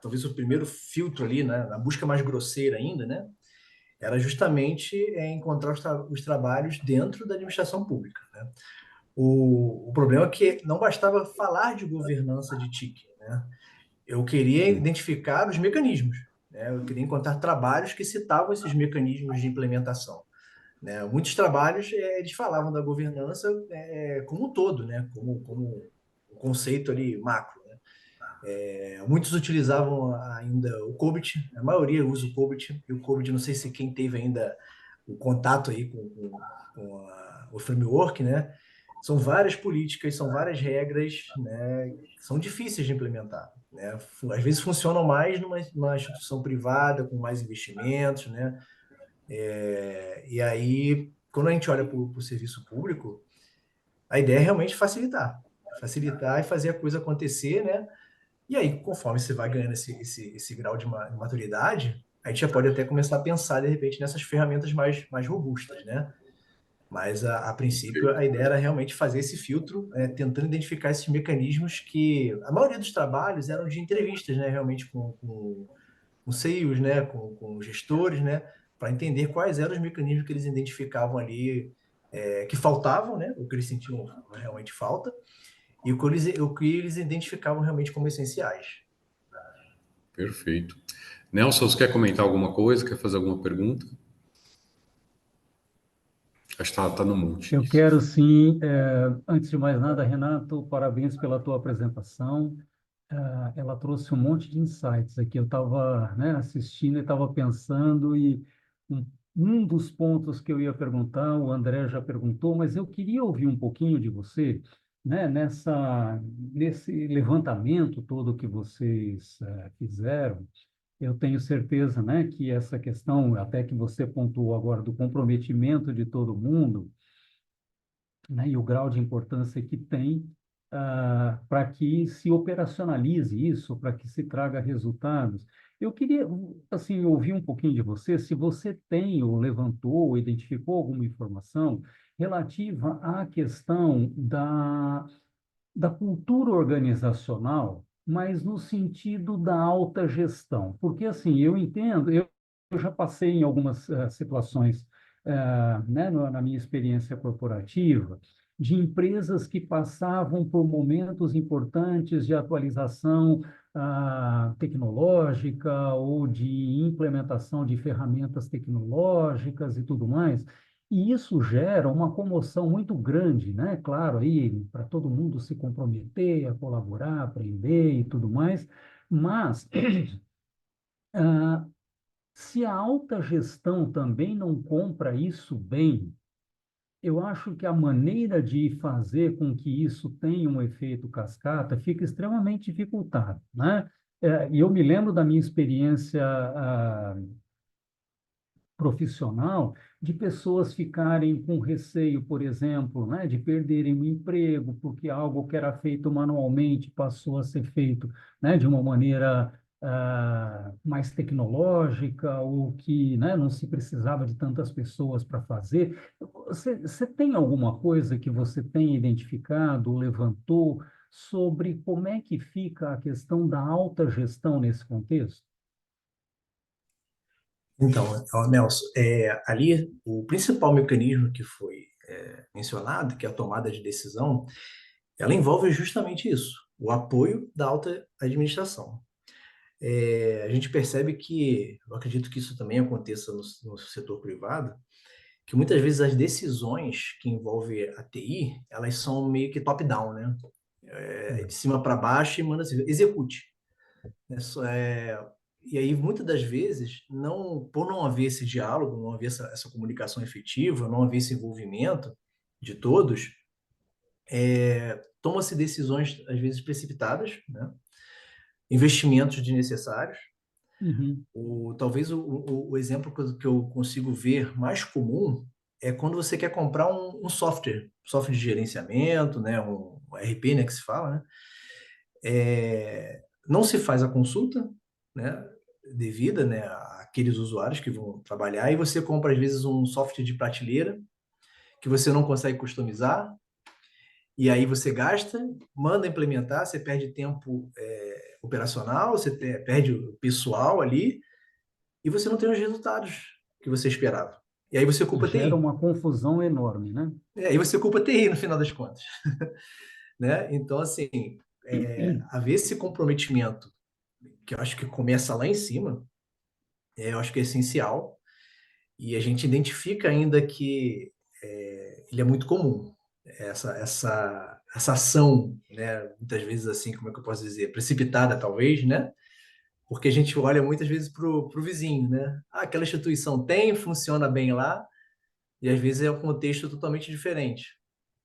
Talvez o primeiro filtro ali, né, na busca mais grosseira ainda, né, era justamente encontrar os trabalhos dentro da administração pública, né? O problema é que não bastava falar de governança de TIC, né? Eu queria identificar os mecanismos, né? Eu queria encontrar trabalhos que citavam esses mecanismos de implementação, né? Muitos trabalhos eles falavam da governança como um todo, né? Como um conceito ali macro, né? Muitos utilizavam ainda o COBIT, a maioria usa o COBIT, e o COBIT, não sei se quem teve ainda o contato aí com o framework, né? São várias políticas, são várias regras, né? Que são difíceis de implementar, né? Às vezes funcionam mais numa instituição privada, com mais investimentos, né? E aí, quando a gente olha para o serviço público, a ideia é realmente facilitar e fazer a coisa acontecer, né? E aí, conforme você vai ganhando esse grau de maturidade, a gente já pode até começar a pensar, de repente, nessas ferramentas mais robustas, né? Mas, a princípio, a ideia era realmente fazer esse filtro, tentando identificar esses mecanismos que... A maioria dos trabalhos eram de entrevistas, né? Realmente com CEOs, né? Com gestores, né? Para entender quais eram os mecanismos que eles identificavam ali, que faltavam, né? O que eles sentiam realmente falta, e o que eles identificavam realmente como essenciais. Perfeito. Nelson, você quer comentar alguma coisa? Quer fazer alguma pergunta? Acho que tá no monte. Eu quero sim, antes de mais nada, Renato, parabéns pela tua apresentação. Ela trouxe um monte de insights aqui. Eu estava, né, assistindo e estava pensando, e um, um dos pontos que eu ia perguntar, o André já perguntou, mas eu queria ouvir um pouquinho de você, né, nesse levantamento todo que vocês fizeram. Eu tenho certeza, né, que essa questão, até que você pontuou agora, do comprometimento de todo mundo, né, e o grau de importância que tem para que se operacionalize isso, para que se traga resultados. Eu queria, assim, ouvir um pouquinho de você, se você tem ou levantou ou identificou alguma informação relativa à questão da cultura organizacional, mas no sentido da alta gestão. Porque, assim, eu entendo, eu já passei em algumas situações, né, na minha experiência corporativa, de empresas que passavam por momentos importantes de atualização tecnológica ou de implementação de ferramentas tecnológicas e tudo mais, e isso gera uma comoção muito grande, né? Claro, aí para todo mundo se comprometer, a colaborar, aprender e tudo mais, mas ah, se a alta gestão também não compra isso bem, eu acho que a maneira de fazer com que isso tenha um efeito cascata fica extremamente dificultada, né? E eu me lembro da minha experiência profissional, de pessoas ficarem com receio, por exemplo, né, de perderem o emprego, porque algo que era feito manualmente passou a ser feito, né, de uma maneira mais tecnológica, ou que, né, não se precisava de tantas pessoas para fazer. Você tem alguma coisa que você tenha identificado, ou levantou, sobre como é que fica a questão da alta gestão nesse contexto? Então, ó, Nelson, ali o principal mecanismo que foi mencionado, que é a tomada de decisão, ela envolve justamente isso, o apoio da alta administração. A gente percebe que, eu acredito que isso também aconteça no setor privado, que muitas vezes as decisões que envolvem a TI, elas são meio que top-down, né? De cima para baixo e manda assim, execute. E aí, muitas das vezes, por não haver esse diálogo, não haver essa comunicação efetiva, não haver esse envolvimento de todos, toma-se decisões, às vezes, precipitadas, né? Investimentos desnecessários, Uhum. Talvez o exemplo que eu consigo ver mais comum é quando você quer comprar um software de gerenciamento, né, um RP, né, que se fala, né? Não se faz a consulta, né, devida, né, àqueles usuários que vão trabalhar, e você compra, às vezes, um software de prateleira que você não consegue customizar, e aí você gasta, manda implementar, você perde tempo operacional, você perde o pessoal ali, e você não tem os resultados que você esperava. E aí você E culpa a gera TI. uma confusão enorme, né? E aí você culpa a TI no final das contas. Né? Então, assim, haver esse comprometimento, que eu acho que começa lá em cima, eu acho que é essencial. E a gente identifica ainda que ele é muito comum. Essa ação, né? Muitas vezes, assim, como é que eu posso dizer? Precipitada, talvez, né? Porque a gente olha muitas vezes para o vizinho, né? Ah, aquela instituição tem, funciona bem lá, e às vezes é um contexto totalmente diferente,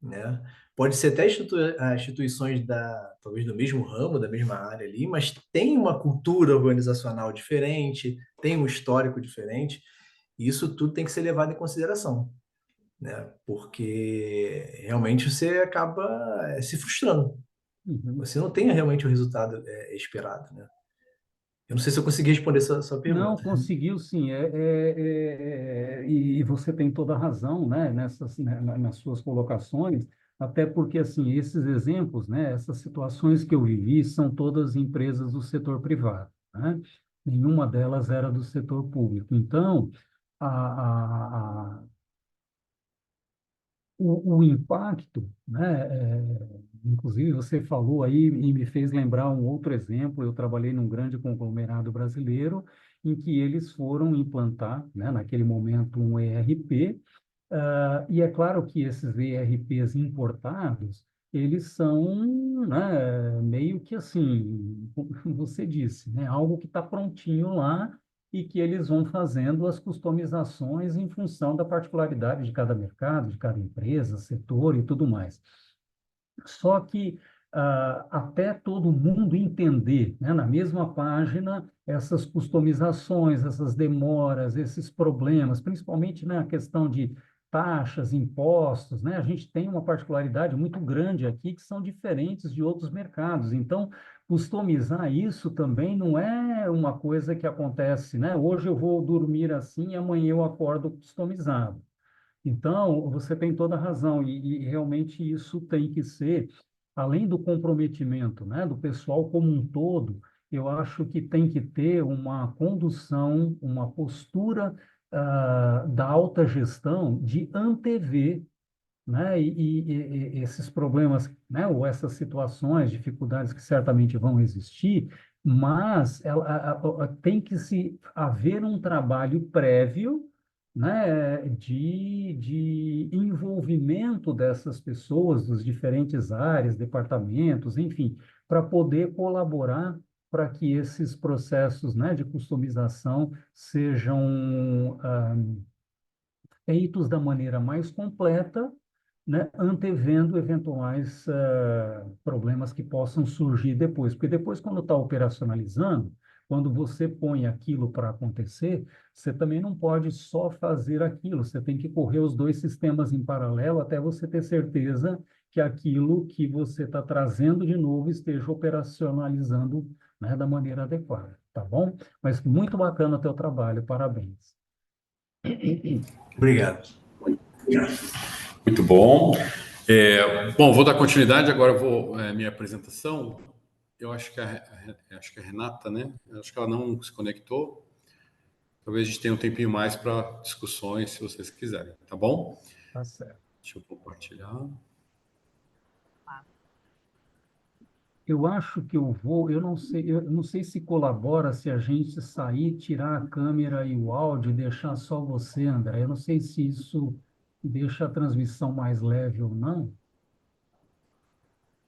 né? Pode ser até instituições talvez do mesmo ramo, da mesma área ali, mas tem uma cultura organizacional diferente, tem um histórico diferente, e isso tudo tem que ser levado em consideração, né? Porque realmente você acaba se frustrando. Uhum. Você não tem realmente o resultado esperado, né? Eu não sei se eu consegui responder essa Não, pergunta. conseguiu sim. E você tem toda a razão, né, nas suas colocações, até porque assim, esses exemplos, né, essas situações que eu vivi são todas empresas do setor privado, né? Nenhuma delas era do setor público. Então, a, o impacto, né? Inclusive, você falou aí e me fez lembrar um outro exemplo. Eu trabalhei num grande conglomerado brasileiro em que eles foram implantar, né, naquele momento, um ERP. E é claro que esses ERPs importados, eles são, né, meio que assim, como você disse, né, algo que está prontinho lá e que eles vão fazendo as customizações em função da particularidade de cada mercado, de cada empresa, setor e tudo mais. Só que até todo mundo entender, né, na mesma página, essas customizações, essas demoras, esses problemas, principalmente na questão de taxas, impostos, né? A gente tem uma particularidade muito grande aqui que são diferentes de outros mercados. Então, customizar isso também não é uma coisa que acontece, né? Hoje eu vou dormir assim e amanhã eu acordo customizado. Então, você tem toda a razão, e realmente isso tem que ser, além do comprometimento, né, do pessoal como um todo, eu acho que tem que ter uma condução, uma postura da alta gestão de antever, né, e esses problemas, né, ou essas situações, dificuldades que certamente vão existir, mas tem que se haver um trabalho prévio, né, de envolvimento dessas pessoas dos diferentes áreas, departamentos, enfim, para poder colaborar para que esses processos, né, de customização sejam feitos da maneira mais completa, né, antevendo eventuais problemas que possam surgir depois. Porque depois, quando está operacionalizando, quando você põe aquilo para acontecer, você também não pode só fazer aquilo, você tem que correr os dois sistemas em paralelo até você ter certeza que aquilo que você está trazendo de novo esteja operacionalizando, né, da maneira adequada, tá bom? Mas muito bacana o teu trabalho, parabéns. Obrigado. Muito bom. Bom, vou dar continuidade agora. Minha apresentação. Eu acho que acho que a Renata, né? Eu acho que ela não se conectou. Talvez a gente tenha um tempinho mais para discussões, se vocês quiserem, tá bom? Tá certo. Deixa eu compartilhar. Eu acho que eu não sei se colabora se a gente sair, tirar a câmera e o áudio e deixar só você, André. Eu não sei se isso deixa a transmissão mais leve ou não.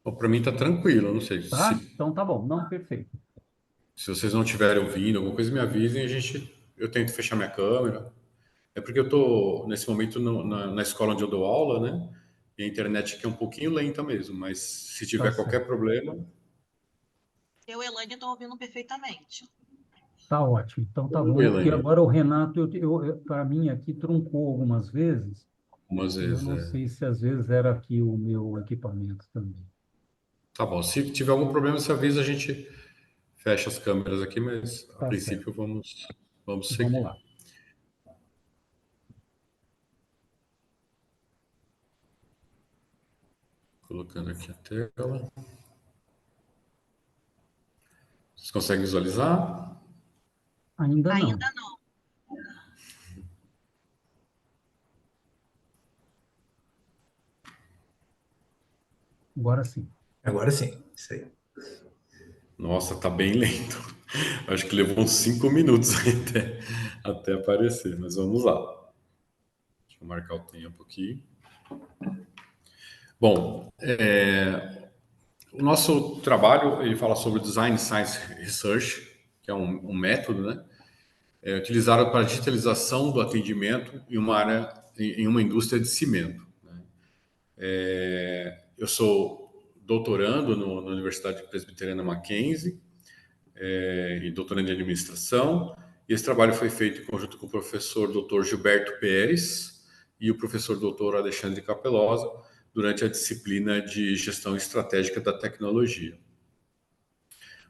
Para mim está tranquilo. Eu não sei Tá? se, Então tá bom. Não, perfeito. se vocês não estiverem ouvindo alguma coisa, me avisem. Eu tento fechar minha câmera. É porque eu estou nesse momento na escola onde eu dou aula, né? E a internet aqui é um pouquinho lenta mesmo. Mas se Tá tiver qualquer certo. problema, Eu, Elaine, estou ouvindo perfeitamente. Tá ótimo. Então tá bom. Tranquilo, Porque Elaine. agora o Renato, para mim aqui, truncou algumas vezes. Algumas E eu vezes, não sei se às vezes era aqui o meu equipamento também. Tá bom. Se tiver algum problema, você avisa, a gente fecha as câmeras aqui, mas a Tá certo. princípio vamos Vamos seguir. lá. Colocando aqui a tela. Vocês conseguem visualizar? Ainda não. Agora sim. Agora sim, isso aí. Nossa, tá bem lento. Acho que levou uns 5 minutos aí até aparecer, mas vamos lá. Deixa eu marcar o tempo aqui. Bom, o nosso trabalho, ele fala sobre Design Science Research, que é um método, né? Utilizado para a digitalização do atendimento em uma área, em uma indústria de cimento. Eu sou doutorando na Universidade Presbiteriana Mackenzie, e doutorando em administração, e esse trabalho foi feito em conjunto com o professor Dr. Gilberto Pérez e o professor Dr. Alexandre Capelosa, durante a disciplina de gestão estratégica da tecnologia.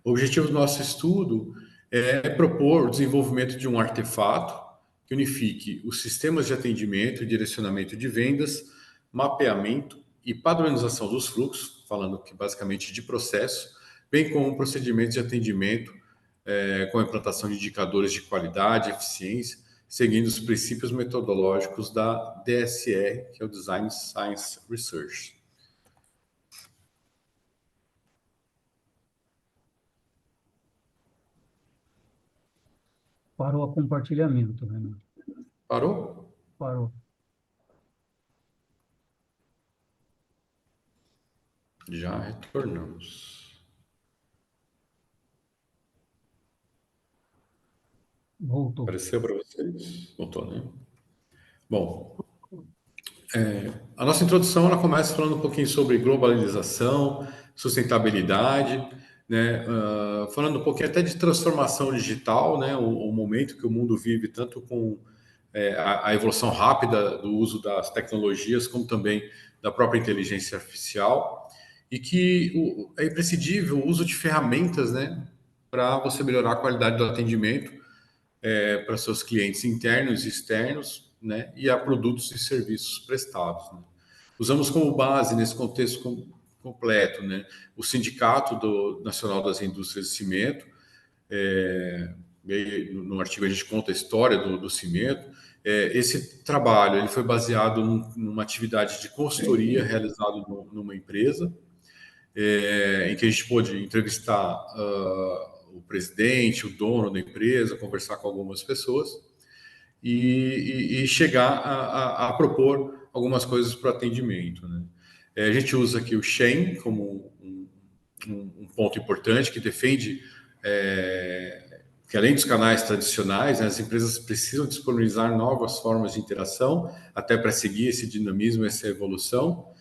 O objetivo do nosso estudo é propor o desenvolvimento de um artefato que unifique os sistemas de atendimento e direcionamento de vendas, mapeamento e padronização dos fluxos, falando aqui basicamente de processo, bem como procedimentos de atendimento com a implantação de indicadores de qualidade e eficiência, seguindo os princípios metodológicos da DSR, que é o Design Science Research. Parou o compartilhamento, Renato. Parou? Parou. Já retornamos. Voltou. Apareceu para vocês? Voltou, né? Bom, a nossa introdução ela começa falando um pouquinho sobre globalização, sustentabilidade, né? Falando um pouquinho até de transformação digital, né? O momento que o mundo vive, tanto com a evolução rápida do uso das tecnologias, como também da própria inteligência artificial, e que é imprescindível o uso de ferramentas, né? Para você melhorar a qualidade do atendimento para seus clientes internos e externos, né, e a produtos e serviços prestados. Né. Usamos como base, nesse contexto completo, né, o Sindicato Nacional das Indústrias de Cimento. No artigo a gente conta a história do cimento. Esse trabalho ele foi baseado numa atividade de consultoria realizada numa empresa, em que a gente pôde entrevistar o presidente, o dono da empresa, conversar com algumas pessoas e chegar a propor algumas coisas para o atendimento. Né? A gente usa aqui o Shen como um ponto importante que defende que além dos canais tradicionais, né, as empresas precisam disponibilizar novas formas de interação até para seguir esse dinamismo, essa evolução,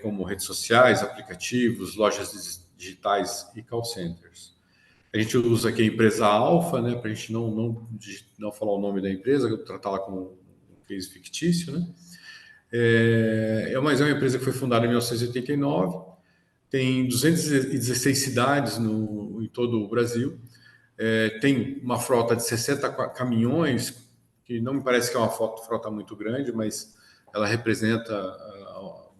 como redes sociais, aplicativos, lojas digitais e call centers. A gente usa aqui a empresa Alfa, né, para a gente não falar o nome da empresa, tratá-la como um case fictício, né? Mas é uma empresa que foi fundada em 1989, tem 216 cidades em todo o Brasil, tem uma frota de 60 caminhões, que não me parece que é uma frota muito grande, mas ela representa,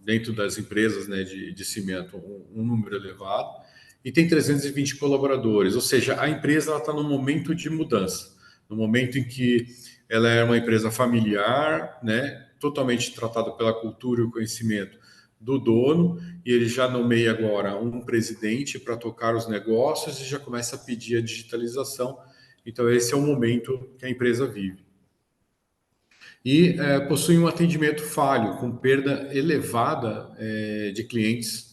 dentro das empresas, né, de cimento, um número elevado, e tem 320 colaboradores, ou seja, a empresa está num momento de mudança, no momento em que ela é uma empresa familiar, né, totalmente tratada pela cultura e o conhecimento do dono, e ele já nomeia agora um presidente para tocar os negócios e já começa a pedir a digitalização. Então, esse é o momento que a empresa vive. E possui um atendimento falho, com perda elevada de clientes,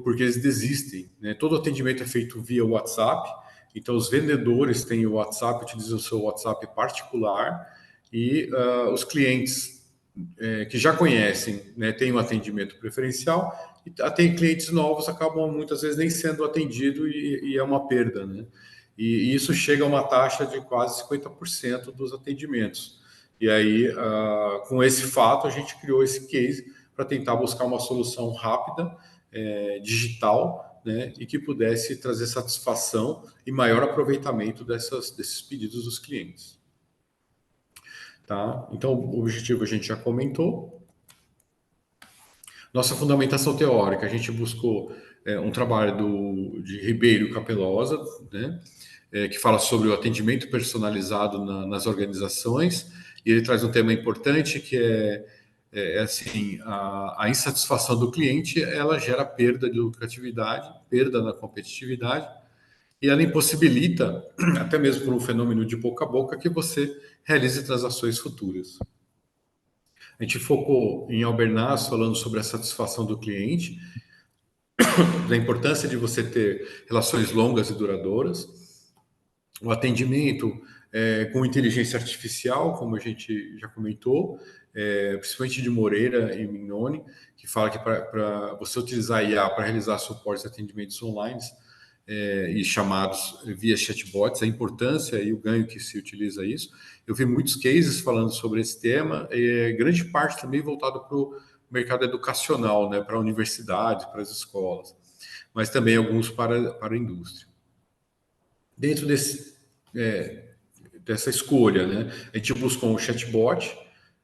porque eles desistem. Né? Todo atendimento é feito via WhatsApp, então os vendedores têm o WhatsApp, utilizam o seu WhatsApp particular, e os clientes que já conhecem, né, têm um atendimento preferencial, e tem clientes novos acabam muitas vezes nem sendo atendido e é uma perda, né? E isso chega a uma taxa de quase 50% dos atendimentos. E aí, com esse fato, a gente criou esse case para tentar buscar uma solução rápida, digital, né, e que pudesse trazer satisfação e maior aproveitamento desses pedidos dos clientes. Tá? Então, o objetivo a gente já comentou. Nossa fundamentação teórica, a gente buscou um trabalho de Ribeiro Capelosa, né, que fala sobre o atendimento personalizado nas organizações, e ele traz um tema importante que assim, a insatisfação do cliente, ela gera perda de lucratividade, perda na competitividade, e ela impossibilita, até mesmo por um fenômeno de boca a boca, que você realize transações futuras. A gente focou em Albernaz falando sobre a satisfação do cliente, da importância de você ter relações longas e duradouras, o atendimento com inteligência artificial, como a gente já comentou, principalmente de Moreira e Mignoni, que fala que para você utilizar IA para realizar suportes e atendimentos online e chamados via chatbots, a importância e o ganho que se utiliza isso. Eu vi muitos cases falando sobre esse tema, grande parte também voltado para o mercado educacional, né, para a universidade, para as escolas, mas também alguns para a indústria. Dentro dessa escolha, né, a gente buscou um chatbot,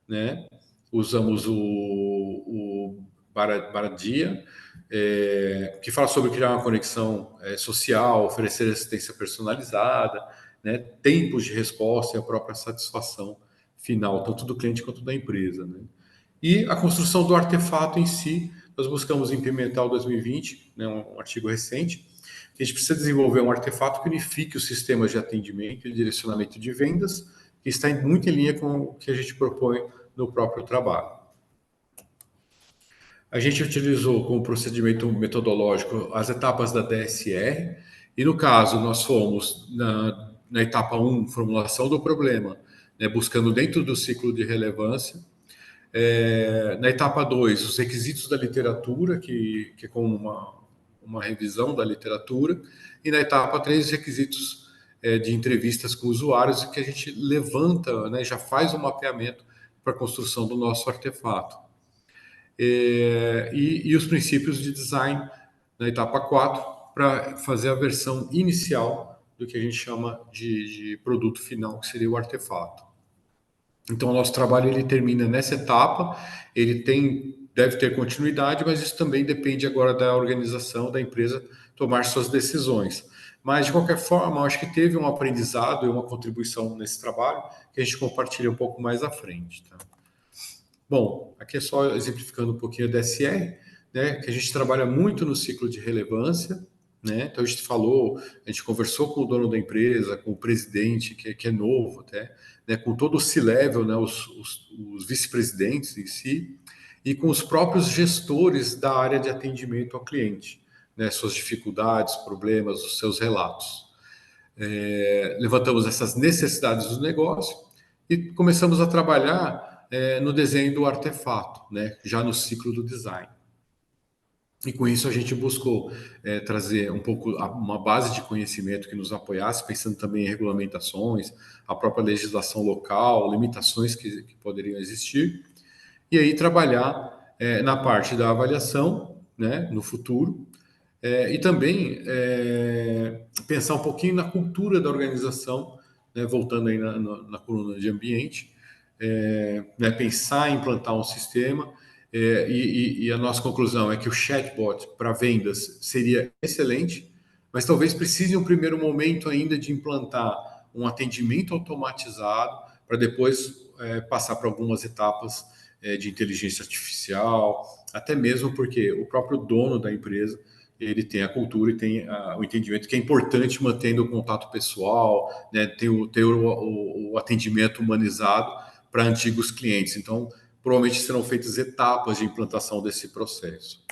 né, usamos o Baradia, que fala sobre criar uma conexão social, oferecer assistência personalizada, né, tempos de resposta e a própria satisfação final, tanto do cliente quanto da empresa, né. E a construção do artefato em si, nós buscamos implementar o 2020, né, um artigo recente. A gente precisa desenvolver um artefato que unifique os sistemas de atendimento e direcionamento de vendas, que está muito em linha com o que a gente propõe no próprio trabalho. A gente utilizou como procedimento metodológico as etapas da DSR, e no caso nós fomos na etapa 1, formulação do problema, né, buscando dentro do ciclo de relevância. Na etapa 2, os requisitos da literatura, que é como uma revisão da literatura, e na etapa 3, os requisitos de entrevistas com usuários, que a gente levanta, né, já faz um mapeamento para a construção do nosso artefato. E os princípios de design na etapa 4, para fazer a versão inicial do que a gente chama de produto final, que seria o artefato. Então, o nosso trabalho ele termina nessa etapa, ele deve ter continuidade, mas isso também depende agora da organização, da empresa tomar suas decisões. Mas, de qualquer forma, eu acho que teve um aprendizado e uma contribuição nesse trabalho que a gente compartilha um pouco mais à frente. Tá? Bom, aqui é só exemplificando um pouquinho a DSR, né, que a gente trabalha muito no ciclo de relevância, né? Então, a gente conversou com o dono da empresa, com o presidente, que é novo até, né, com todo o C-level, né, os vice-presidentes em si, e com os próprios gestores da área de atendimento ao cliente, né, suas dificuldades, problemas, os seus relatos. Levantamos essas necessidades do negócio e começamos a trabalhar no desenho do artefato, né, já no ciclo do design. E com isso a gente buscou trazer um pouco uma base de conhecimento que nos apoiasse, pensando também em regulamentações, a própria legislação local, limitações que poderiam existir, e aí trabalhar na parte da avaliação, né, no futuro, e também pensar um pouquinho na cultura da organização, né, voltando aí na coluna de ambiente, né, pensar em implantar um sistema. E a nossa conclusão é que o chatbot para vendas seria excelente, mas talvez precise em um primeiro momento ainda de implantar um atendimento automatizado para depois passar para algumas etapas de inteligência artificial, até mesmo porque o próprio dono da empresa ele tem a cultura e tem o entendimento que é importante mantendo o contato pessoal, né, ter o atendimento humanizado para antigos clientes. Então, provavelmente serão feitas etapas de implantação desse processo.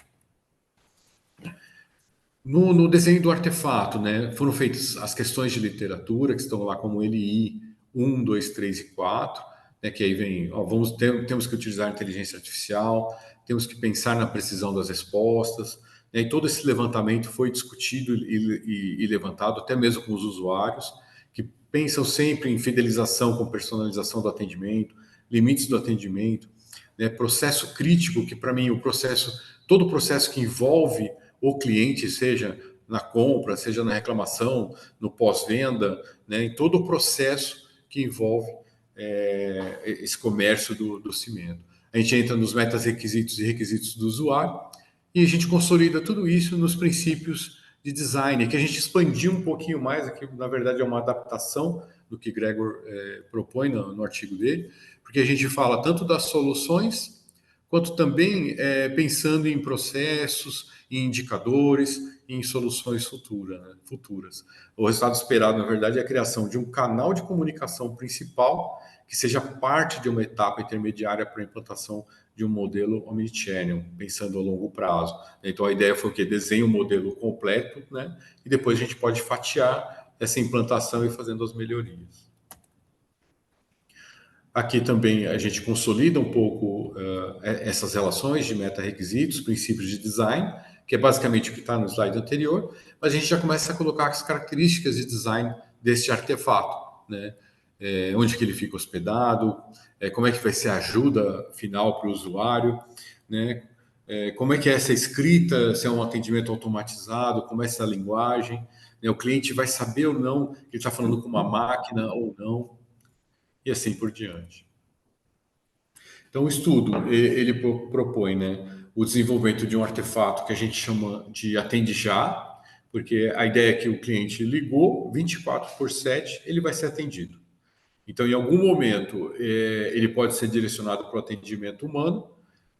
No desenho do artefato, né, foram feitas as questões de literatura, que estão lá como LI 1, 2, 3 e 4, né, que aí vem, temos que utilizar a inteligência artificial, temos que pensar na precisão das respostas, né? E todo esse levantamento foi discutido e levantado até mesmo com os usuários, que pensam sempre em fidelização com personalização do atendimento, limites do atendimento, né? Processo crítico, que para mim todo o processo que envolve o cliente, seja na compra, seja na reclamação, no pós-venda, né? Em todo o processo que envolve esse comércio do cimento. A gente entra nos metas requisitos e requisitos do usuário e a gente consolida tudo isso nos princípios de design, que a gente expandiu um pouquinho mais, aqui na verdade é uma adaptação do que Gregor propõe no artigo dele, porque a gente fala tanto das soluções, quanto também pensando em processos, em indicadores, em soluções futuras. O resultado esperado, na verdade, é a criação de um canal de comunicação principal que seja parte de uma etapa intermediária para a implantação de um modelo omnichannel, pensando a longo prazo. Então, a ideia foi o quê? Desenhe um modelo completo, né? E depois a gente pode fatiar essa implantação e ir fazendo as melhorias. Aqui também a gente consolida um pouco essas relações de meta-requisitos, princípios de design, que é basicamente o que está no slide anterior, mas a gente já começa a colocar as características de design deste artefato, né? Onde que ele fica hospedado, como é que vai ser a ajuda final para o usuário, né? Como é que é essa escrita, se é um atendimento automatizado, como é essa linguagem, né? O cliente vai saber ou não que ele está falando com uma máquina ou não, e assim por diante. Então, o estudo, ele propõe, né, o desenvolvimento de um artefato que a gente chama de atende já, porque a ideia é que o cliente ligou 24/7, ele vai ser atendido. Então, em algum momento, ele pode ser direcionado para o atendimento humano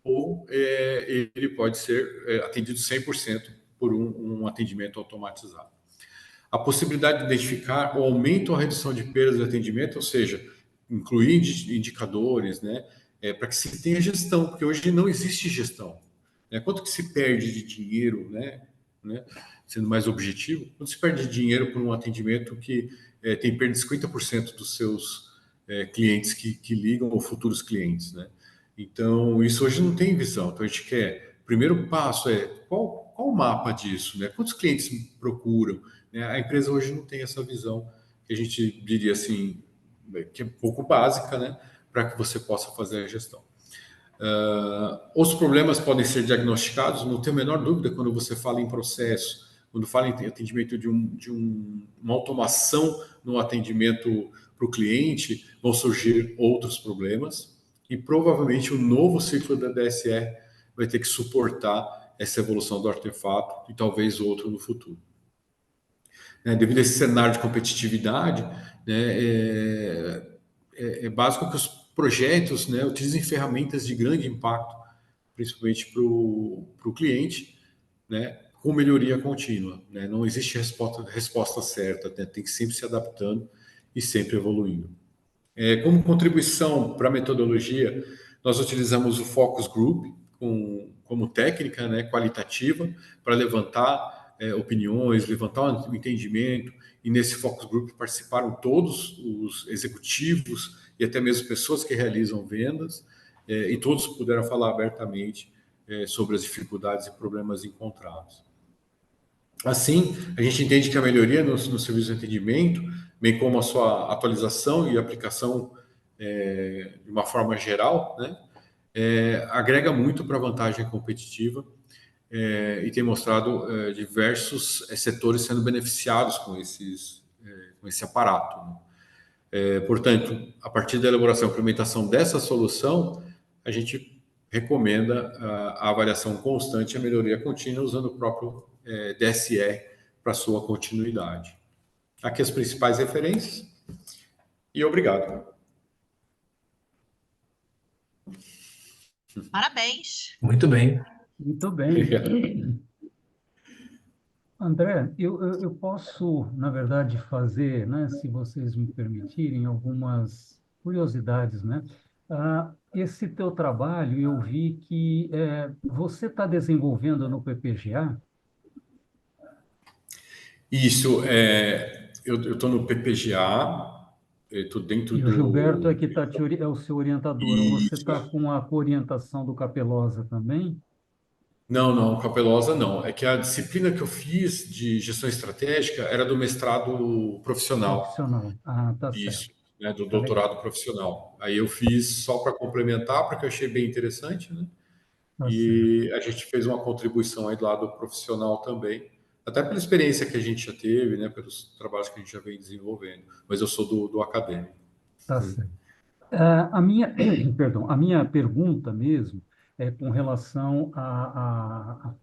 ou ele pode ser atendido 100% por um atendimento automatizado. A possibilidade de identificar o aumento ou a redução de perdas de atendimento, ou seja, incluir indicadores, né, para que se tenha gestão, porque hoje não existe gestão. Né? Quanto que se perde de dinheiro, né, sendo mais objetivo, quanto se perde de dinheiro por um atendimento que tem perda de 50% dos seus clientes que ligam ou futuros clientes, né? Então, isso hoje não tem visão. Então, a gente quer... O primeiro passo é qual o mapa disso, né? Quantos clientes me procuram? Né? A empresa hoje não tem essa visão, que a gente diria assim, que é um pouco básica, né? Para que você possa fazer a gestão. Os problemas podem ser diagnosticados, não tenho a menor dúvida, quando você fala em processo, quando fala em atendimento de uma automação no atendimento para o cliente, vão surgir outros problemas e provavelmente o novo ciclo da DSE vai ter que suportar essa evolução do artefato e talvez outro no futuro. Devido a esse cenário de competitividade, né, é básico que os projetos, né, utilizem ferramentas de grande impacto, principalmente para o cliente, né, com melhoria contínua. Né? Não existe resposta certa, né? Tem que sempre se adaptando e sempre evoluindo. Como contribuição para a metodologia, nós utilizamos o Focus Group como técnica, né, qualitativa para levantar opiniões, levantar o entendimento, e nesse Focus Group participaram todos os executivos e até mesmo pessoas que realizam vendas, e todos puderam falar abertamente sobre as dificuldades e problemas encontrados. Assim, a gente entende que a melhoria no serviço de atendimento, bem como a sua atualização e aplicação de uma forma geral, né, agrega muito para a vantagem competitiva e tem mostrado diversos setores sendo beneficiados com esse aparato. Né? Portanto, a partir da elaboração e implementação dessa solução, a gente recomenda a avaliação constante e a melhoria contínua usando o próprio DSE para sua continuidade. Aqui as principais referências e obrigado. Parabéns. Muito bem. Muito bem. André, eu posso, na verdade, fazer, né, se vocês me permitirem, algumas curiosidades, né? Esse teu trabalho, eu vi que você está desenvolvendo no PPGA. Isso, eu estou no PPGA, estou dentro E o Gilberto é do... que é o seu orientador. Ou você está com a orientação do Capelosa também? Não, não, Capelosa não. É que a disciplina que eu fiz de gestão estratégica era do mestrado profissional, Profissional. Ah, tá certo. isso, né, do Tá legal. doutorado profissional. Aí eu fiz só para complementar, porque eu achei bem interessante, né? Tá certo. E a gente fez uma contribuição aí do lado profissional também, até pela experiência que a gente já teve, né, pelos trabalhos que a gente já vem desenvolvendo. Mas eu sou do acadêmico. Tá certo. A minha, perdão, a minha pergunta mesmo é com relação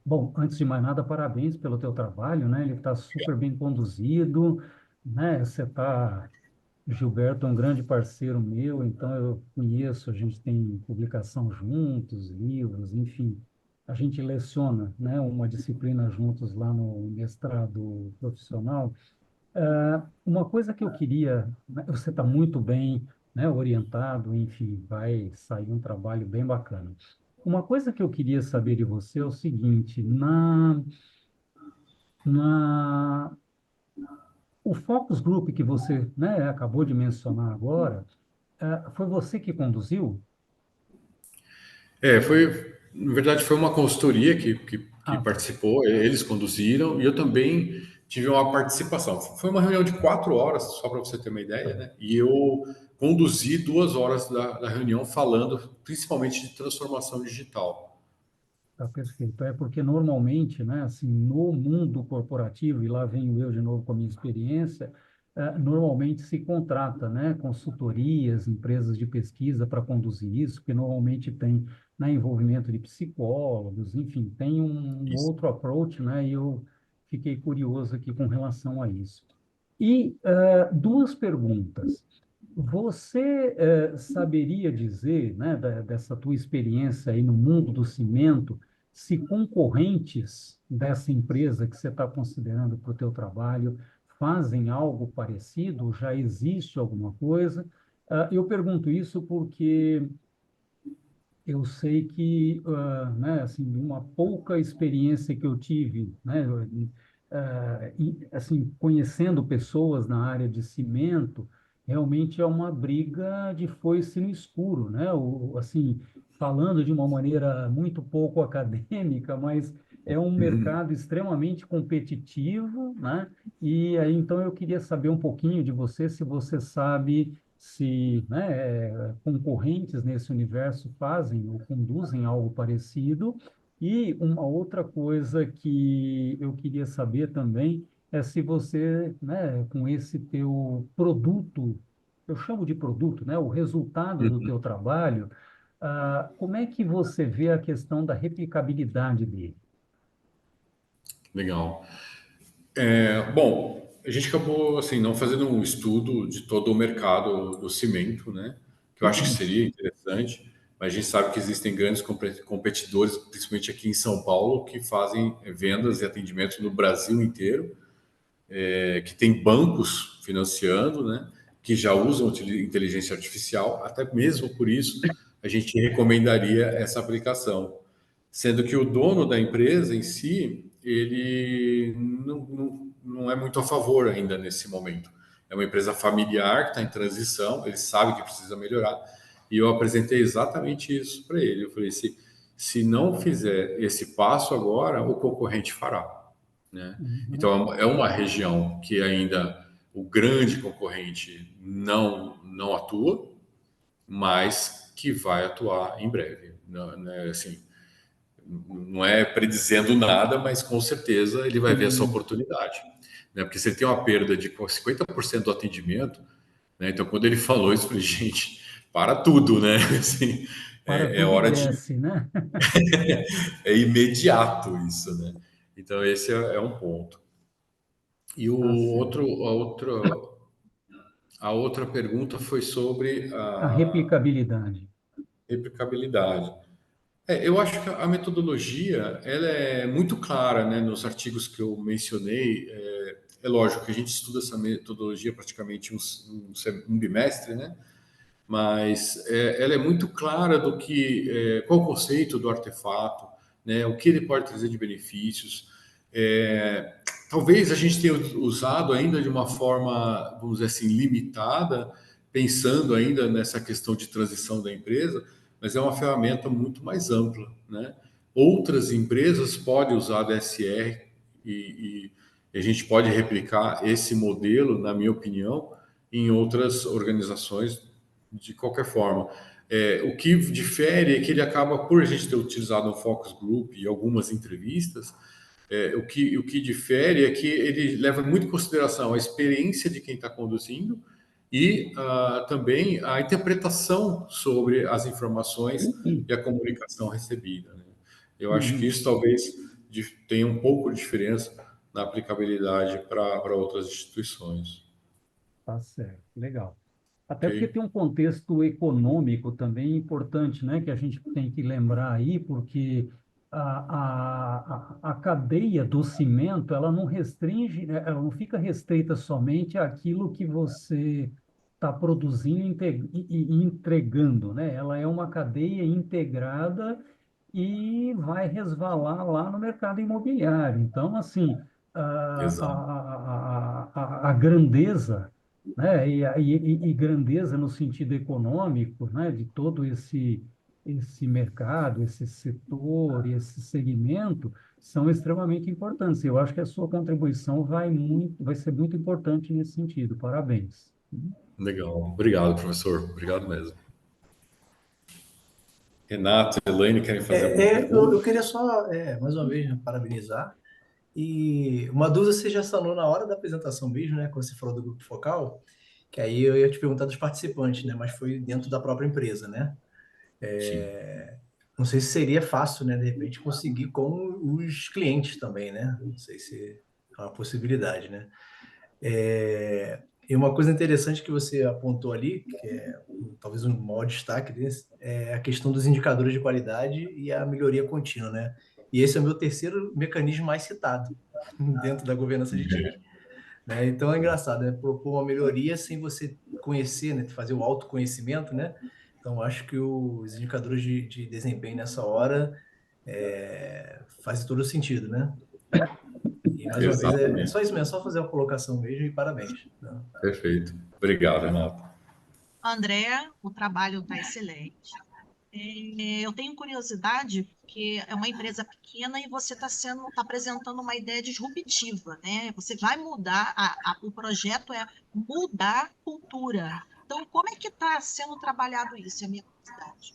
bom, antes de mais nada, parabéns pelo teu trabalho, né? Ele está super bem conduzido, né? Você está, Gilberto é um grande parceiro meu, então eu conheço, a gente tem publicação juntos, livros, enfim, a gente leciona, né? Uma disciplina juntos lá no mestrado profissional. Uma coisa que eu queria, né, você está muito bem, né, orientado, enfim, vai sair um trabalho bem bacana. Uma coisa que eu queria saber de você é o seguinte, na, o Focus Group que você, né, acabou de mencionar agora, foi você que conduziu? Na verdade, foi uma consultoria que Ah, tá. participou, eles conduziram, e eu também tive uma participação. Foi uma reunião de 4 horas, só para você ter uma ideia, né? E eu conduzi 2 horas da reunião falando principalmente de transformação digital. Tá perfeito. É porque normalmente, né, assim, no mundo corporativo, e lá venho eu de novo com a minha experiência, normalmente se contrata, né, consultorias, empresas de pesquisa para conduzir isso, porque normalmente tem, né, envolvimento de psicólogos, enfim, tem um Isso. outro approach, né, e eu fiquei curioso aqui com relação a isso. E duas perguntas. Você saberia dizer, né, dessa tua experiência aí no mundo do cimento, se concorrentes dessa empresa que você está considerando para o teu trabalho fazem algo parecido? Já existe alguma coisa? Eu pergunto isso porque eu sei que, né, assim, uma pouca experiência que eu tive, né, assim, conhecendo pessoas na área de cimento, realmente é uma briga de foice no escuro, né? Assim, falando de uma maneira muito pouco acadêmica, mas é um Uhum. mercado extremamente competitivo, né? E aí, então, eu queria saber um pouquinho de você, se você sabe se, né, concorrentes nesse universo fazem ou conduzem algo parecido. E uma outra coisa que eu queria saber também é se você, né, com esse teu produto, eu chamo de produto, né, o resultado do Uhum. teu trabalho, como é que você vê a questão da replicabilidade dele? Legal. Bom, a gente acabou assim não fazendo um estudo de todo o mercado do cimento, né? Que eu acho que seria interessante, mas a gente sabe que existem grandes competidores, principalmente aqui em São Paulo, que fazem vendas e atendimentos no Brasil inteiro, que tem bancos financiando, né? Que já usam inteligência artificial. Até mesmo por isso, a gente recomendaria essa aplicação, sendo que o dono da empresa em si, ele não é muito a favor ainda nesse momento. É uma empresa familiar que está em transição, ele sabe que precisa melhorar, e eu apresentei exatamente isso para ele. Eu falei, se não fizer esse passo agora, o concorrente fará, né? Uhum. Então, é uma região que ainda o grande concorrente não atua, mas que vai atuar em breve. Não, né, assim, não é predizendo nada, mas com certeza ele vai ver essa Sim, oportunidade, né? Porque se ele tem uma perda de 50% do atendimento, né? Então, quando ele falou isso, eu falei, gente, para tudo, né? Assim, para é tudo e hora de... desce, né? É imediato isso, né? Então, esse é um ponto. E o Tá certo. outro, a outra pergunta foi sobre A a replicabilidade. replicabilidade. Eu acho que a metodologia ela é muito clara, né, nos artigos que eu mencionei. É lógico que a gente estuda essa metodologia praticamente um bimestre, né? Mas ela é muito clara do que qual o conceito do artefato, né? O que ele pode trazer de benefícios. É, talvez a gente tenha usado ainda de uma forma, vamos dizer assim, limitada, pensando ainda nessa questão de transição da empresa, mas é uma ferramenta muito mais ampla, né? outras empresas podem usar a DSR e a gente pode replicar esse modelo, na minha opinião, em outras organizações de qualquer forma. O que difere é que ele acaba, por a gente ter utilizado um focus group e algumas entrevistas, o que difere é que ele leva muito em consideração a experiência de quem está conduzindo e também a interpretação sobre as informações e a comunicação recebida, né? Eu acho que Uhum. isso talvez tenha um pouco de diferença na aplicabilidade para outras instituições. Tá certo, legal. Até porque Ok? tem um contexto econômico também importante, né, que a gente tem que lembrar aí, porque a cadeia do cimento, ela não restringe, né, ela não fica restrita somente àquilo que você está produzindo e entregando, né? Ela é uma cadeia integrada e vai resvalar lá no mercado imobiliário. Então, assim, Exato. a grandeza, né? E grandeza no sentido econômico, né? De todo esse mercado, esse setor, esse segmento, são extremamente importantes. Eu acho que a sua contribuição vai ser muito importante nesse sentido. Parabéns. Legal. Obrigado, professor. Obrigado mesmo. Renato e Elaine querem fazer alguma Eu pergunta? queria só, mais uma vez, né, parabenizar. E uma dúvida você já sanou na hora da apresentação mesmo, né? Quando você falou do grupo focal, que aí eu ia te perguntar dos participantes, né? Mas foi dentro da própria empresa, né? Sim. Não sei se seria fácil, né? De repente conseguir com os clientes também, né? Não sei se é uma possibilidade, né? E uma coisa interessante que você apontou ali, que é talvez um maior destaque desse, é a questão dos indicadores de qualidade e a melhoria contínua, né? E esse é o meu terceiro mecanismo mais citado dentro da governança de TIC, né? Então é engraçado, né? Propor uma melhoria sem você conhecer, né? Fazer o autoconhecimento, né? Então acho que os indicadores de desempenho nessa hora fazem todo sentido, né? E mais uma vez é Exatamente. só isso mesmo, é só fazer a colocação mesmo e parabéns, né? Perfeito. Obrigado, Renato. André, o trabalho está excelente. Eu tenho curiosidade, porque é uma empresa pequena e você está apresentando uma ideia disruptiva, né? Você vai mudar, o projeto é mudar a cultura. Então, como é que está sendo trabalhado isso? É a minha curiosidade.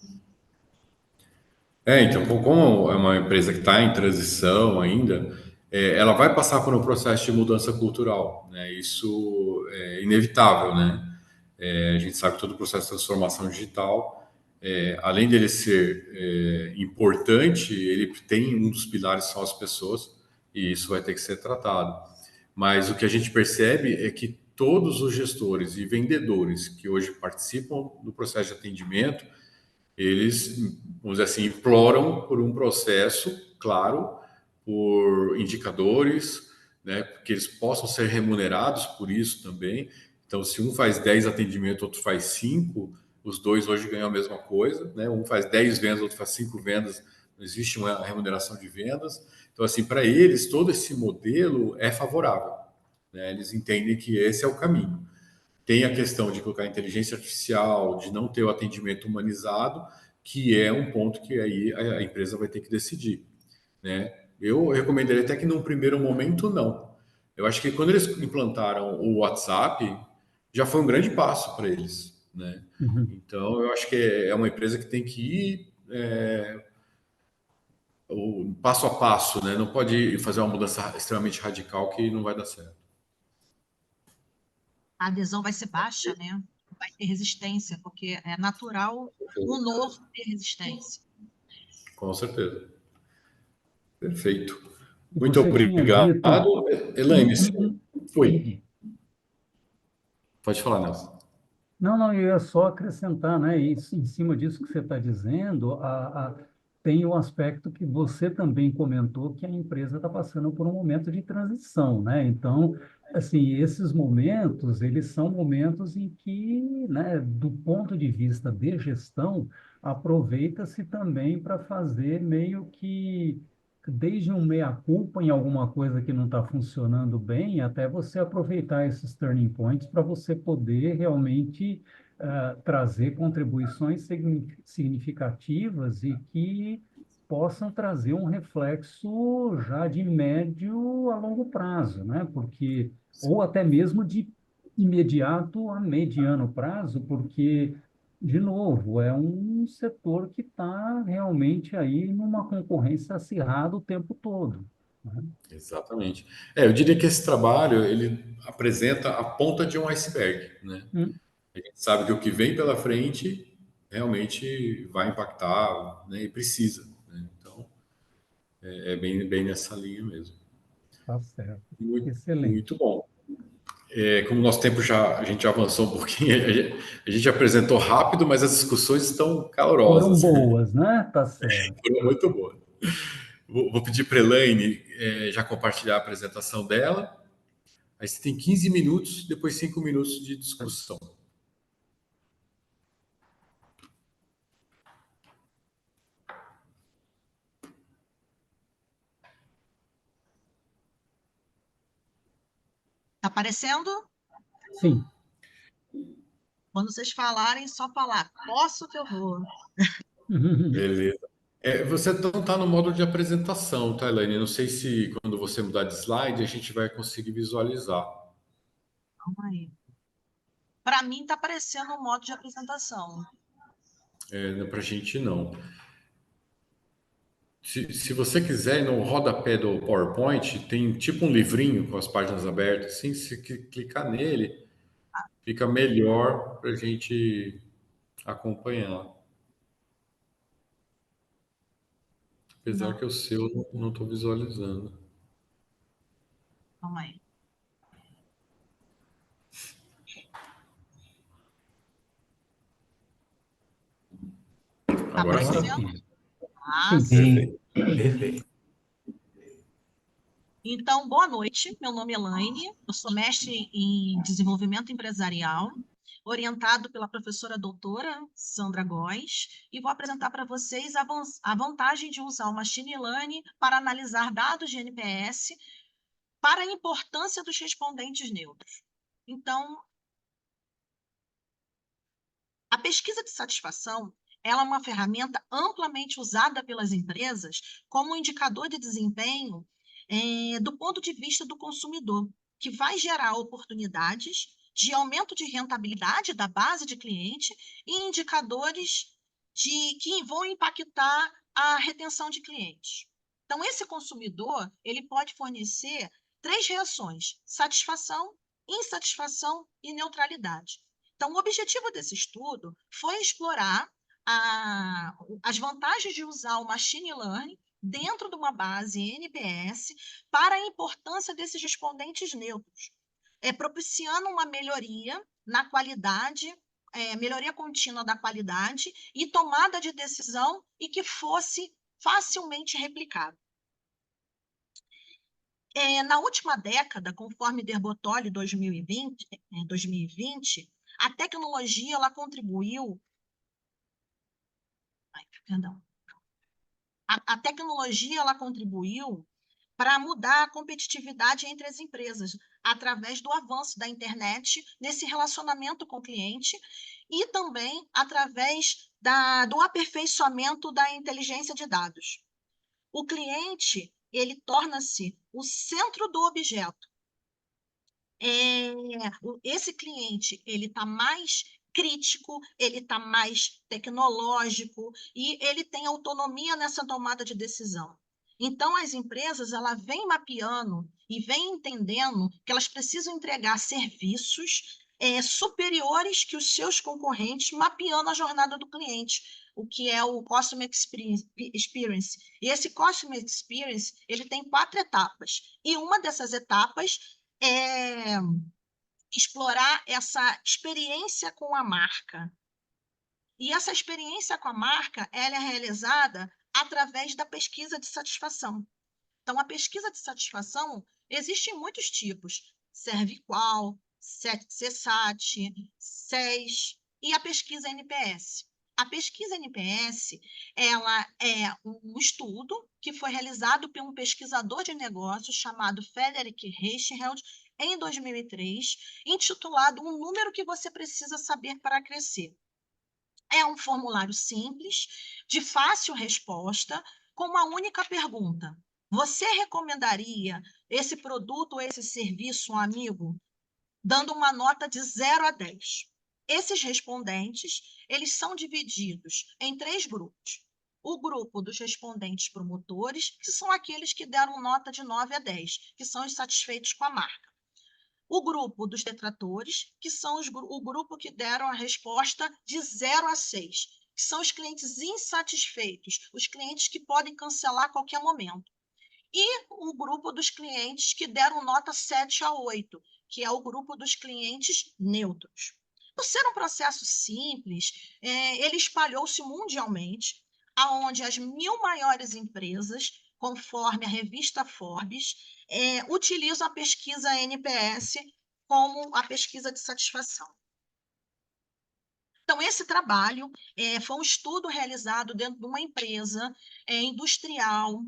Então, como é uma empresa que está em transição ainda, ela vai passar por um processo de mudança cultural, né? Isso é inevitável, né? A gente sabe que todo o processo de transformação digital, além dele ser importante, ele tem um dos pilares são as pessoas, e isso vai ter que ser tratado. Mas o que a gente percebe é que todos os gestores e vendedores que hoje participam do processo de atendimento, eles, vamos dizer assim, imploram por um processo claro, por indicadores, né, que eles possam ser remunerados por isso também. Então, se um faz 10 atendimentos, outro faz 5, os dois hoje ganham a mesma coisa, né? Um faz 10 vendas, outro faz 5 vendas, não existe uma remuneração de vendas. Então, assim, para eles, todo esse modelo é favorável, né? Eles entendem que esse é o caminho. Tem a questão de colocar inteligência artificial, de não ter o atendimento humanizado, que é um ponto que aí a empresa vai ter que decidir, né? Eu recomendaria até que num primeiro momento não. Eu acho que quando eles implantaram o WhatsApp, já foi um grande passo para eles, né? Uhum. Então eu acho que é uma empresa que tem que ir o passo a passo, né? Não pode fazer uma mudança extremamente radical que não vai dar certo. A adesão vai ser baixa, né? Não vai ter resistência, porque é natural no novo ter resistência. Com certeza. Perfeito. E Muito você tinha obrigado. dito Elaine, um, um, foi. Pode falar, Nelson. Não, não, eu ia só acrescentar, né? Isso, em cima disso que você está dizendo, tem o aspecto que você também comentou, que a empresa está passando por um momento de transição, né? Então, assim, esses momentos, eles são momentos em que, né, do ponto de vista de gestão, aproveita-se também para fazer meio que desde um meia-culpa em alguma coisa que não está funcionando bem, até você aproveitar esses turning points para você poder realmente trazer contribuições significativas e que possam trazer um reflexo já de médio a longo prazo, né? Porque, ou até mesmo de imediato a mediano prazo, porque, de novo, é um setor que está realmente aí numa concorrência acirrada o tempo todo, né? Exatamente. Eu diria que esse trabalho ele apresenta a ponta de um iceberg, né? Hum, A gente sabe que o que vem pela frente realmente vai impactar, né, e precisa, né? Então, é bem nessa linha mesmo. tá certo. Muito, muito Excelente. bom. Como o nosso tempo a gente já avançou um pouquinho, a gente apresentou rápido, mas as discussões estão Foram calorosas. boas, né? Tá certo. Foram muito boas. Vou pedir para a Elaine já compartilhar a apresentação dela. Aí você tem 15 minutos, depois 5 minutos de discussão. Tá aparecendo? Sim. Quando vocês falarem, só falar. Posso que eu vou. Beleza. Você não está no modo de apresentação, tá, Elaine? Não sei se quando você mudar de slide a gente vai conseguir visualizar. Calma aí. Para mim, está aparecendo um modo de apresentação. Para a gente não. Se você quiser, no rodapé do PowerPoint, tem tipo um livrinho com as páginas abertas. Assim, se clicar nele, fica melhor para a gente acompanhar. Apesar Não, que o seu não estou visualizando. calma aí. Está Agora Agora sim. aparecendo? sim. Ah, Sim. sim. Sim, perfeito. Então, boa noite. Meu nome é Elaine. Eu sou mestre em desenvolvimento empresarial, orientado pela professora doutora Sandra Góes, e vou apresentar para vocês a vantagem de usar o Machine Learning para analisar dados de NPS para a importância dos respondentes neutros. Então, a pesquisa de satisfação ela é uma ferramenta amplamente usada pelas empresas como indicador de desempenho do ponto de vista do consumidor, que vai gerar oportunidades de aumento de rentabilidade da base de cliente e indicadores que vão impactar a retenção de clientes. Então, esse consumidor ele pode fornecer 3 reações: satisfação, insatisfação e neutralidade. Então, o objetivo desse estudo foi explorar as vantagens de usar o machine learning dentro de uma base NPS para a importância desses respondentes neutros, propiciando uma melhoria na qualidade, melhoria contínua da qualidade e tomada de decisão e que fosse facilmente replicável. Na última década, conforme Derbottoli 2020, a tecnologia ela contribuiu. Perdão. A tecnologia ela contribuiu para mudar a competitividade entre as empresas, através do avanço da internet nesse relacionamento com o cliente e também através do aperfeiçoamento da inteligência de dados. O cliente ele torna-se o centro do objeto. Esse cliente ele está mais crítico, ele está mais tecnológico e ele tem autonomia nessa tomada de decisão. Então, as empresas ela vêm mapeando e vêm entendendo que elas precisam entregar serviços superiores que os seus concorrentes, mapeando a jornada do cliente, o que é o Customer Experience. E esse Customer Experience ele tem 4 etapas. E uma dessas etapas é explorar essa experiência com a marca. E essa experiência com a marca, ela é realizada através da pesquisa de satisfação. Então, a pesquisa de satisfação existe em muitos tipos: ServiQual, CSAT, SES e a pesquisa NPS. A pesquisa NPS, ela é um estudo que foi realizado por um pesquisador de negócios chamado Frederick Reichheld em 2003, intitulado Um Número que Você Precisa Saber para Crescer. É um formulário simples, de fácil resposta, com uma única pergunta: você recomendaria esse produto ou esse serviço a um amigo? Dando uma nota de 0 a 10. Esses respondentes, eles são divididos em 3 grupos. O grupo dos respondentes promotores, que são aqueles que deram nota de 9 a 10, que são os satisfeitos com a marca. O grupo dos detratores, que são o grupo que deram a resposta de 0 a 6, que são os clientes insatisfeitos, os clientes que podem cancelar a qualquer momento. E o grupo dos clientes que deram nota 7 a 8, que é o grupo dos clientes neutros. Por ser um processo simples, ele espalhou-se mundialmente, aonde as 1.000 maiores empresas, conforme a revista Forbes, utilizam a pesquisa NPS como a pesquisa de satisfação. Então, esse trabalho foi um estudo realizado dentro de uma empresa industrial,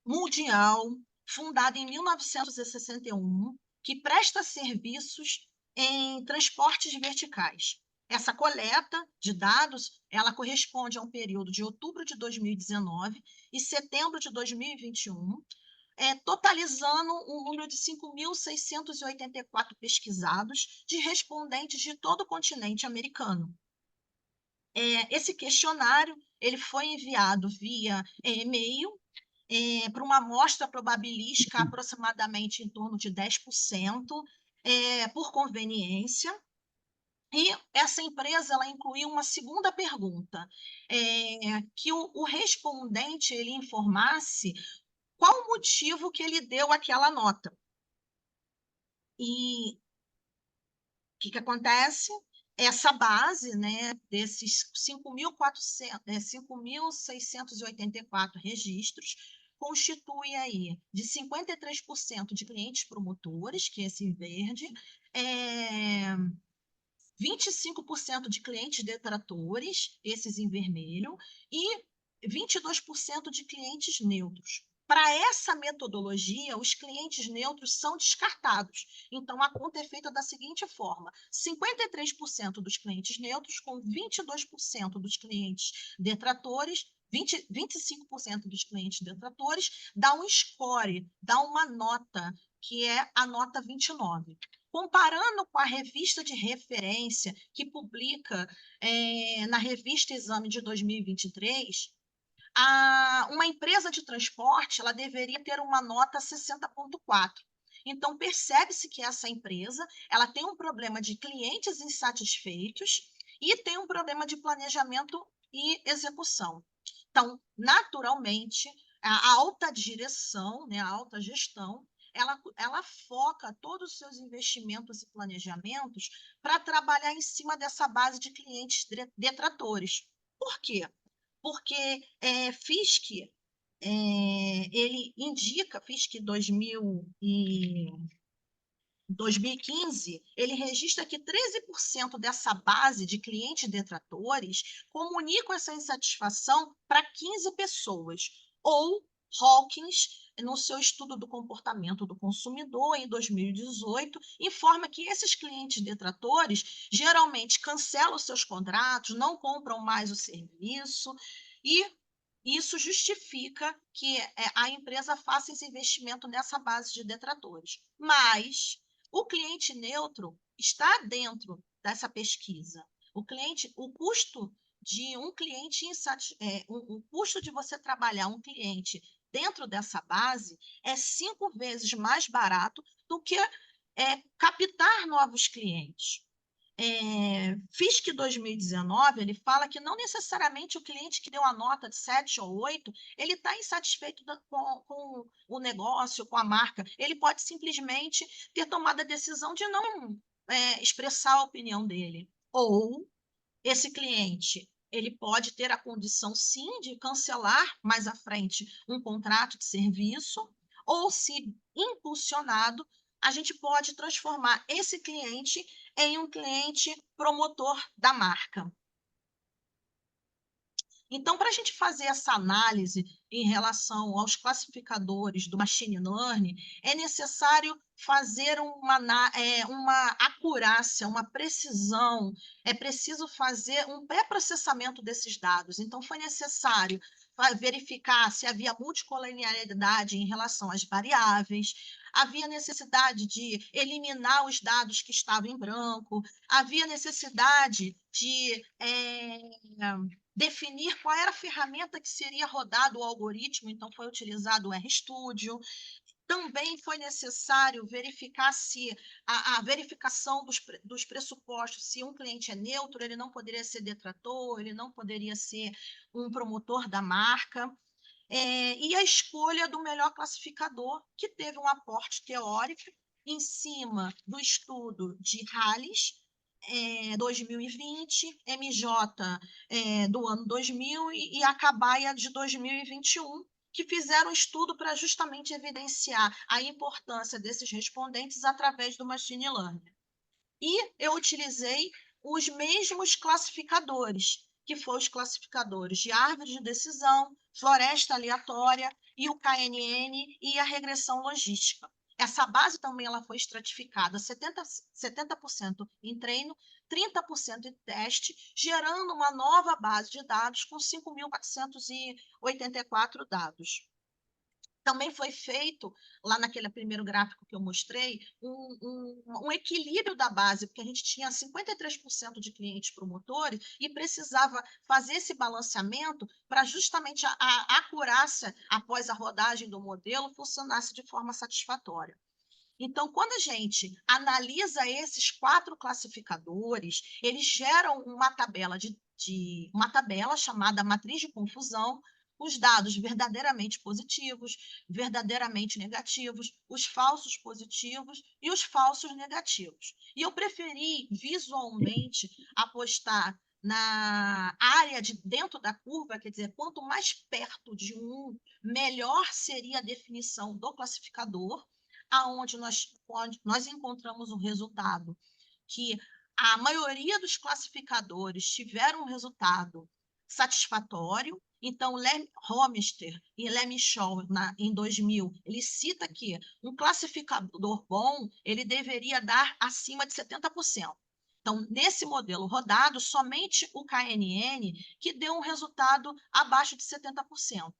mundial, fundada em 1961, que presta serviços em transportes verticais. Essa coleta de dados, ela corresponde a um período de outubro de 2019 e setembro de 2021, totalizando um número de 5.684 pesquisados de respondentes de todo o continente americano. Esse questionário ele foi enviado via e-mail para uma amostra probabilística aproximadamente em torno de 10%, por conveniência. E essa empresa ela incluiu uma segunda pergunta, que o respondente ele informasse qual o motivo que ele deu aquela nota. E o que acontece? Essa base, né, desses 5.684 registros, constitui aí de 53% de clientes promotores, que é esse em verde, 25% de clientes detratores, esses em vermelho, e 22% de clientes neutros. Para essa metodologia, os clientes neutros são descartados. Então, a conta é feita da seguinte forma: 53% dos clientes neutros com 22% dos clientes detratores, 25% dos clientes detratores, dá um score, dá uma nota, que é a nota 29. Comparando com a revista de referência que publica na revista Exame de 2023, uma empresa de transporte ela deveria ter uma nota 60,4. Então, percebe-se que essa empresa ela tem um problema de clientes insatisfeitos e tem um problema de planejamento e execução. Então, naturalmente, a alta direção, né, a alta gestão, ela foca todos os seus investimentos e planejamentos para trabalhar em cima dessa base de clientes detratores. Por quê? Porque FISC, ele indica, FISC 2015, ele registra que 13% dessa base de clientes detratores comunicam essa insatisfação para 15 pessoas, ou Hawkins, no seu estudo do comportamento do consumidor, em 2018, informa que esses clientes detratores geralmente cancelam seus contratos, não compram mais o serviço, e isso justifica que a empresa faça esse investimento nessa base de detratores. Mas o cliente neutro está dentro dessa pesquisa. O custo de um cliente o custo de você trabalhar um cliente dentro dessa base é 5 vezes mais barato do que captar novos clientes. FISC 2019, ele fala que não necessariamente o cliente que deu a nota de 7 ou 8, ele está insatisfeito com o negócio, com a marca. Ele pode simplesmente ter tomado a decisão de não expressar a opinião dele. Ou esse cliente, ele pode ter a condição, sim, de cancelar mais à frente um contrato de serviço, ou, se impulsionado, a gente pode transformar esse cliente em um cliente promotor da marca. Então, para a gente fazer essa análise em relação aos classificadores do machine learning, é necessário fazer uma acurácia, uma precisão, é preciso fazer um pré-processamento desses dados. Então, foi necessário verificar se havia multicolonialidade em relação às variáveis, havia necessidade de eliminar os dados que estavam em branco, havia necessidade de definir qual era a ferramenta que seria rodado o algoritmo, então foi utilizado o RStudio. Também foi necessário verificar se a verificação dos pressupostos, se um cliente é neutro, ele não poderia ser detrator, ele não poderia ser um promotor da marca. E a escolha do melhor classificador, que teve um aporte teórico em cima do estudo de Halles, 2020, MJ do ano 2000 e a Cabaia de 2021, que fizeram estudo para justamente evidenciar a importância desses respondentes através do machine learning. E eu utilizei os mesmos classificadores, que foram os classificadores de árvore de decisão, floresta aleatória e o KNN e a regressão logística. Essa base também ela foi estratificada 70% em treino, 30% em teste, gerando uma nova base de dados com 5.484 dados. Também foi feito, lá naquele primeiro gráfico que eu mostrei, um equilíbrio da base, porque a gente tinha 53% de clientes promotores e precisava fazer esse balanceamento para justamente a acurácia, após a rodagem do modelo, funcionasse de forma satisfatória. Então, quando a gente analisa esses 4 classificadores, eles geram uma tabela uma tabela chamada matriz de confusão, os dados verdadeiramente positivos, verdadeiramente negativos, os falsos positivos e os falsos negativos. E eu preferi visualmente apostar na área de dentro da curva, quer dizer, quanto mais perto de um, melhor seria a definição do classificador, onde nós encontramos um resultado que a maioria dos classificadores tiveram um resultado satisfatório. Então, Homester e Lemichol, em 2000, ele cita que um classificador bom ele deveria dar acima de 70%. Então, nesse modelo rodado, somente o KNN que deu um resultado abaixo de 70%.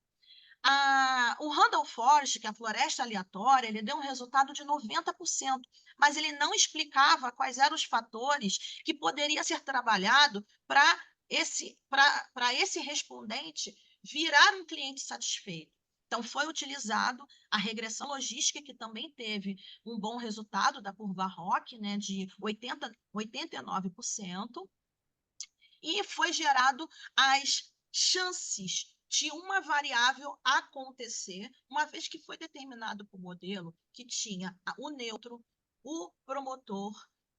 O Randall Forest, que é a floresta aleatória, ele deu um resultado de 90%, mas ele não explicava quais eram os fatores que poderia ser trabalhado para esse respondente virar um cliente satisfeito. Então, foi utilizado a regressão logística, que também teve um bom resultado da curva ROC, né, de 89%, e foi gerado as chances de uma variável acontecer, uma vez que foi determinado por modelo que tinha o neutro, o promotor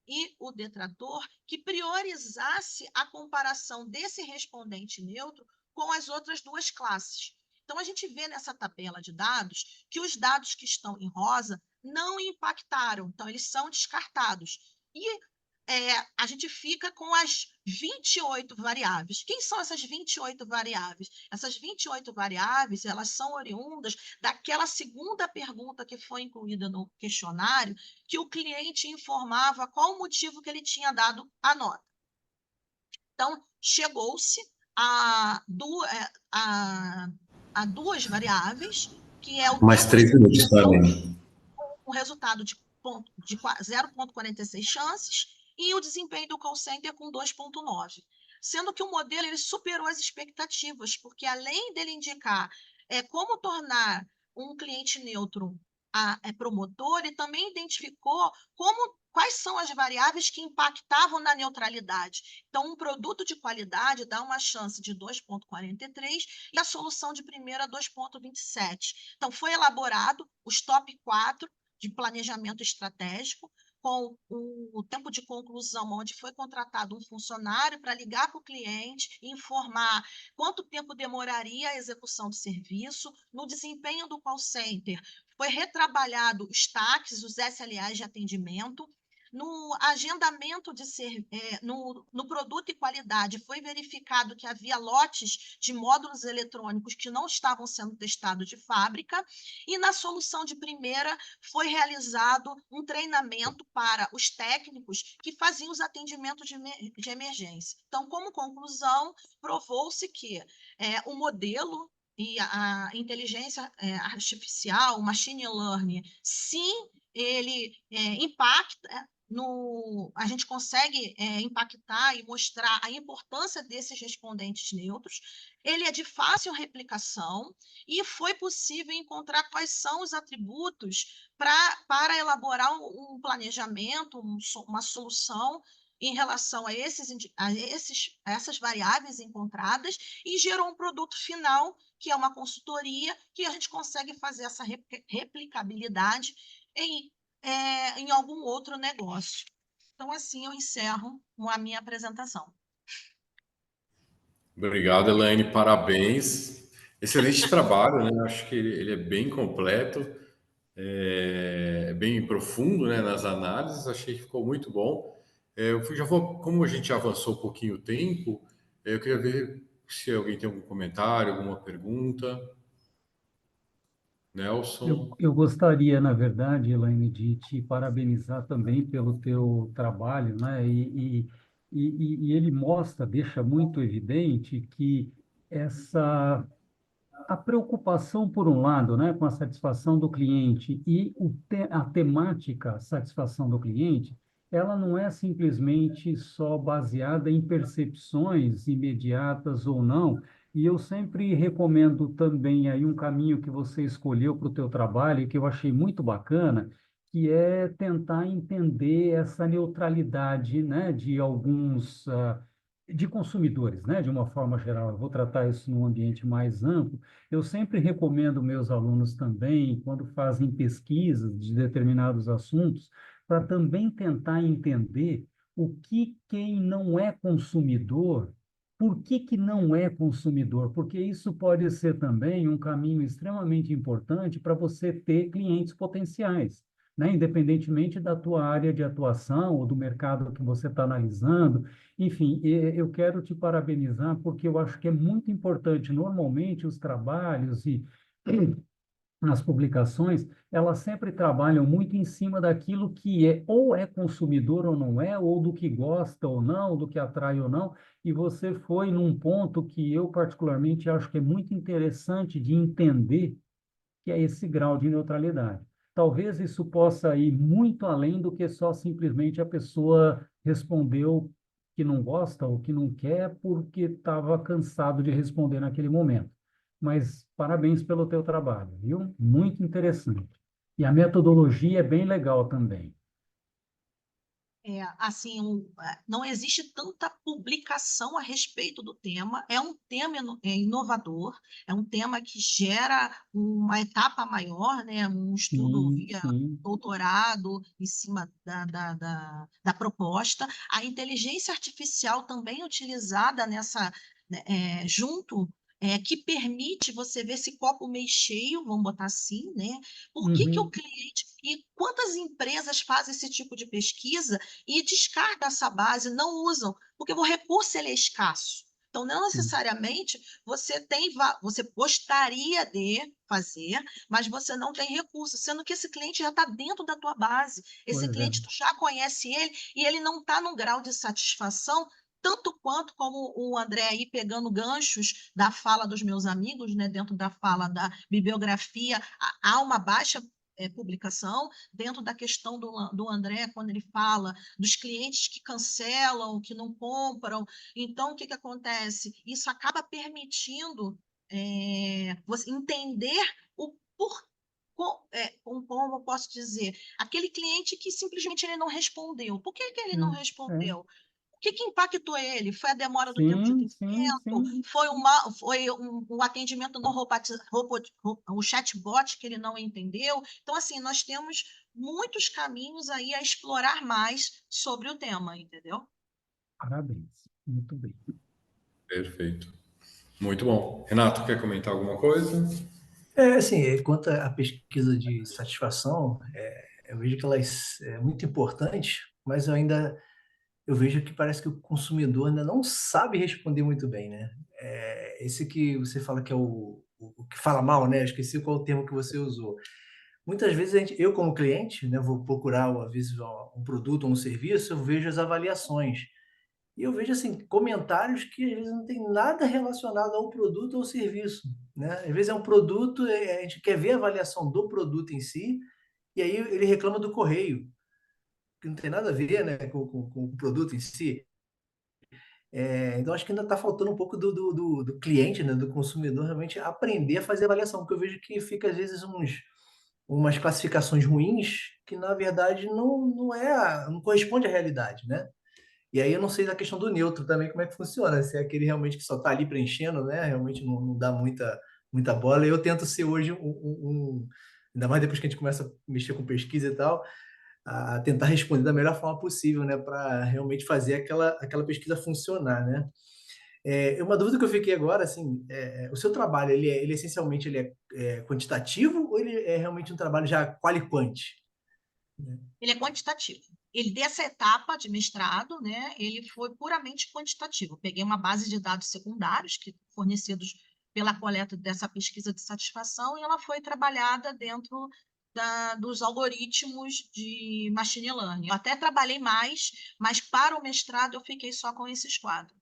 e o detrator, que priorizasse a comparação desse respondente neutro com as outras 2 classes. Então, a gente vê nessa tabela de dados que os dados que estão em rosa não impactaram, então eles são descartados. E a gente fica com as 28 variáveis. Quem são essas 28 variáveis? Essas 28 variáveis, elas são oriundas daquela segunda pergunta que foi incluída no questionário, que o cliente informava qual o motivo que ele tinha dado a nota. Então, chegou-se a 2 variáveis, que é o Mais 3 minutos, Carmen. um resultado de 0,46 chances, e o desempenho do call center com 2,9. Sendo que o modelo ele superou as expectativas, porque além dele indicar como tornar um cliente neutro promotor, ele também identificou quais são as variáveis que impactavam na neutralidade. Então, um produto de qualidade dá uma chance de 2,43 e a solução de primeira 2,27. Então, foi elaborado os top 4 de planejamento estratégico, com o tempo de conclusão, onde foi contratado um funcionário para ligar para o cliente e informar quanto tempo demoraria a execução do serviço. No desempenho do call center, foi retrabalhado os TACs, os SLAs de atendimento. no agendamento no produto e qualidade, foi verificado que havia lotes de módulos eletrônicos que não estavam sendo testados de fábrica, e na solução de primeira foi realizado um treinamento para os técnicos que faziam os atendimentos de emergência. Então, como conclusão, provou-se que o modelo e a inteligência artificial, o machine learning, sim, ele impacta a gente consegue impactar e mostrar a importância desses respondentes neutros. Ele é de fácil replicação e foi possível encontrar quais são os atributos para elaborar um planejamento, uma solução em relação a essas variáveis encontradas, e gerou um produto final, que é uma consultoria, que a gente consegue fazer essa replicabilidade em algum outro negócio. Então, assim, eu encerro a minha apresentação. Obrigado, Elaine, parabéns. Excelente trabalho, né? Acho que ele é bem completo, bem profundo, né, nas análises. Achei que ficou muito bom. Já vou, como a gente já avançou um pouquinho o tempo, eu queria ver se alguém tem algum comentário, alguma pergunta. Nelson? Eu gostaria, na verdade, Elaine, de te parabenizar também pelo teu trabalho, né? E ele mostra, deixa muito evidente que a preocupação, por um lado, né, com a satisfação do cliente e a temática satisfação do cliente, ela não é simplesmente só baseada em percepções imediatas ou não. E eu sempre recomendo também aí um caminho que você escolheu para o teu trabalho, que eu achei muito bacana, que é tentar entender essa neutralidade, né, de alguns de consumidores, né, de uma forma geral. Eu vou tratar isso num ambiente mais amplo. Eu sempre recomendo meus alunos também, quando fazem pesquisas de determinados assuntos, para também tentar entender o que quem não é consumidor, por que não é consumidor, porque isso pode ser também um caminho extremamente importante para você ter clientes potenciais, né? Independentemente da tua área de atuação ou do mercado que você está analisando. Enfim, eu quero te parabenizar porque eu acho que é muito importante. Normalmente, os trabalhos e as publicações, elas sempre trabalham muito em cima daquilo que ou é consumidor ou não é, ou do que gosta ou não, do que atrai ou não, e você foi num ponto que eu particularmente acho que é muito interessante de entender, que é esse grau de neutralidade. Talvez isso possa ir muito além do que só simplesmente a pessoa respondeu que não gosta ou que não quer porque estava cansado de responder naquele momento. Mas parabéns pelo teu trabalho, viu? Muito interessante. E a metodologia é bem legal também. Assim, não existe tanta publicação a respeito do tema. É um tema inovador, é um tema que gera uma etapa maior, né? Um estudo Sim, via sim. doutorado em cima da proposta. A inteligência artificial também utilizada né, junto, que permite você ver esse copo meio cheio, vamos botar assim, né? Por que o Uhum. cliente... E quantas empresas fazem esse tipo de pesquisa e descarta essa base, não usam, porque o recurso ele é escasso. Então, não Sim. necessariamente você gostaria de fazer, mas você não tem recurso, sendo que esse cliente já está dentro da tua base. Esse Pois é. cliente, tu já conhece ele e ele não está num grau de satisfação tanto quanto como o André aí pegando ganchos da fala dos meus amigos, né, dentro da fala da bibliografia, há uma baixa publicação, dentro da questão do André, quando ele fala dos clientes que cancelam, que não compram. Então, o que acontece? Isso acaba permitindo você entender o porquê. Como eu posso dizer, aquele cliente que simplesmente ele não respondeu. Por que ele não É. respondeu? O que impactou ele? Foi a demora do tempo de Sim, sim, atendimento? sim. Foi um atendimento não o chatbot que ele não entendeu? Então, assim, nós temos muitos caminhos aí a explorar mais sobre o tema, entendeu? Parabéns. Muito bem. Perfeito. Muito bom. Renato, quer comentar alguma coisa? Assim, quanto à pesquisa de satisfação, eu vejo que ela é muito importante, mas eu vejo que parece que o consumidor ainda não sabe responder muito bem, né? Esse que você fala que é o que fala mal, né? Eu esqueci qual o termo que você usou. Muitas vezes eu como cliente, né, vou procurar às vezes um produto ou um serviço, eu vejo as avaliações. E eu vejo assim comentários que às vezes não tem nada relacionado ao produto ou serviço, né? Às vezes é um produto, a gente quer ver a avaliação do produto em si, e aí ele reclama do correio, que não tem nada a ver, né, com o produto em si. Então, acho que ainda está faltando um pouco do cliente, né, do consumidor, realmente aprender a fazer avaliação, porque eu vejo que fica, às vezes, umas classificações ruins que, na verdade, não corresponde à realidade, né? E aí eu não sei da questão do neutro também, como é que funciona, se é aquele realmente que só está ali preenchendo, né? Realmente não dá muita bola. Eu tento ser hoje ainda mais depois que a gente começa a mexer com pesquisa e tal, a tentar responder da melhor forma possível, né? Para realmente fazer aquela pesquisa funcionar, né? Uma dúvida que eu fiquei agora, assim, o seu trabalho, ele essencialmente é quantitativo ou ele é realmente um trabalho já quali-quant? Ele é quantitativo. Ele, dessa etapa de mestrado, né, ele foi puramente quantitativo. Peguei uma base de dados secundários fornecidos pela coleta dessa pesquisa de satisfação e ela foi trabalhada dentro dos algoritmos de machine learning. Eu até trabalhei mais, mas para o mestrado eu fiquei só com esses quadros.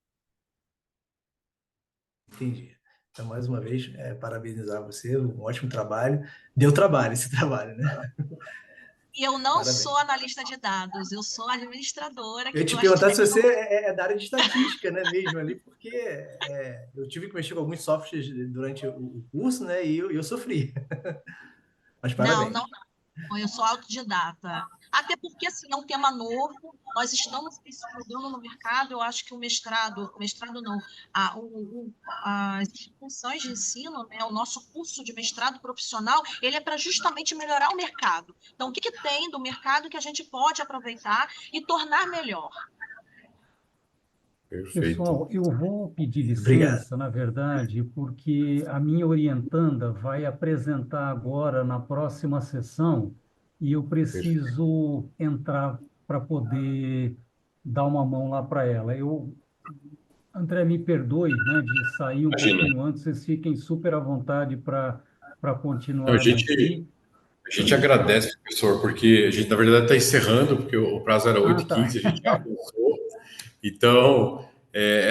Entendi. Então, mais uma vez, parabenizar você, um ótimo trabalho. Deu trabalho esse trabalho, né? E eu não Parabéns. sou analista de dados, eu sou administradora Eu que ia te gosta de perguntar se você tecnologia. é da área de estatística, né, mesmo ali, porque eu tive que mexer com alguns softwares durante o curso, né, e eu sofri. Mas Não, parabéns. não, eu sou autodidata. Até porque, assim, é um tema novo, nós estamos estudando no mercado, eu acho que o mestrado não, as instituições de ensino, né, o nosso curso de mestrado profissional, ele é para justamente melhorar o mercado. Então, o que tem do mercado que a gente pode aproveitar e tornar melhor? Perfeito. Pessoal, eu vou pedir Obrigado. licença, na verdade, porque a minha orientanda vai apresentar agora na próxima sessão e eu preciso entrar para poder dar uma mão lá para ela. André, me perdoe, né, de sair um Imagina. pouquinho antes, vocês fiquem super à vontade para Então, continuarem aqui. a gente agradece, professor, porque a gente, na verdade, está encerrando, porque o prazo era Ah, tá. 8h15, a gente já avançou. Então,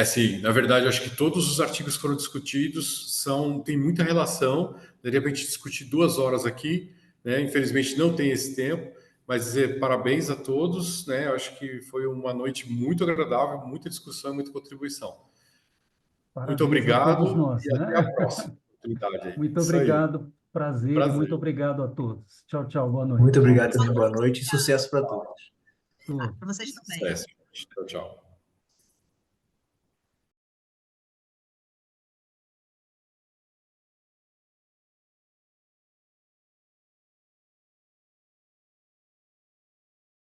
assim, na verdade, eu acho que todos os artigos que foram discutidos têm muita relação. De repente, discutir 2 horas aqui, né? Infelizmente, não tem esse tempo, mas dizer parabéns a todos, né? Eu acho que foi uma noite muito agradável, muita discussão, muita contribuição. Muito Parabéns a todos obrigado nós, e até a né? próxima oportunidade aí. Muito Isso aí. obrigado, prazer e muito Prazer. obrigado a todos. Tchau, tchau, boa Muito noite. obrigado também, boa noite e sucesso para todos. Para vocês também. Sucesso. Tchau, tchau.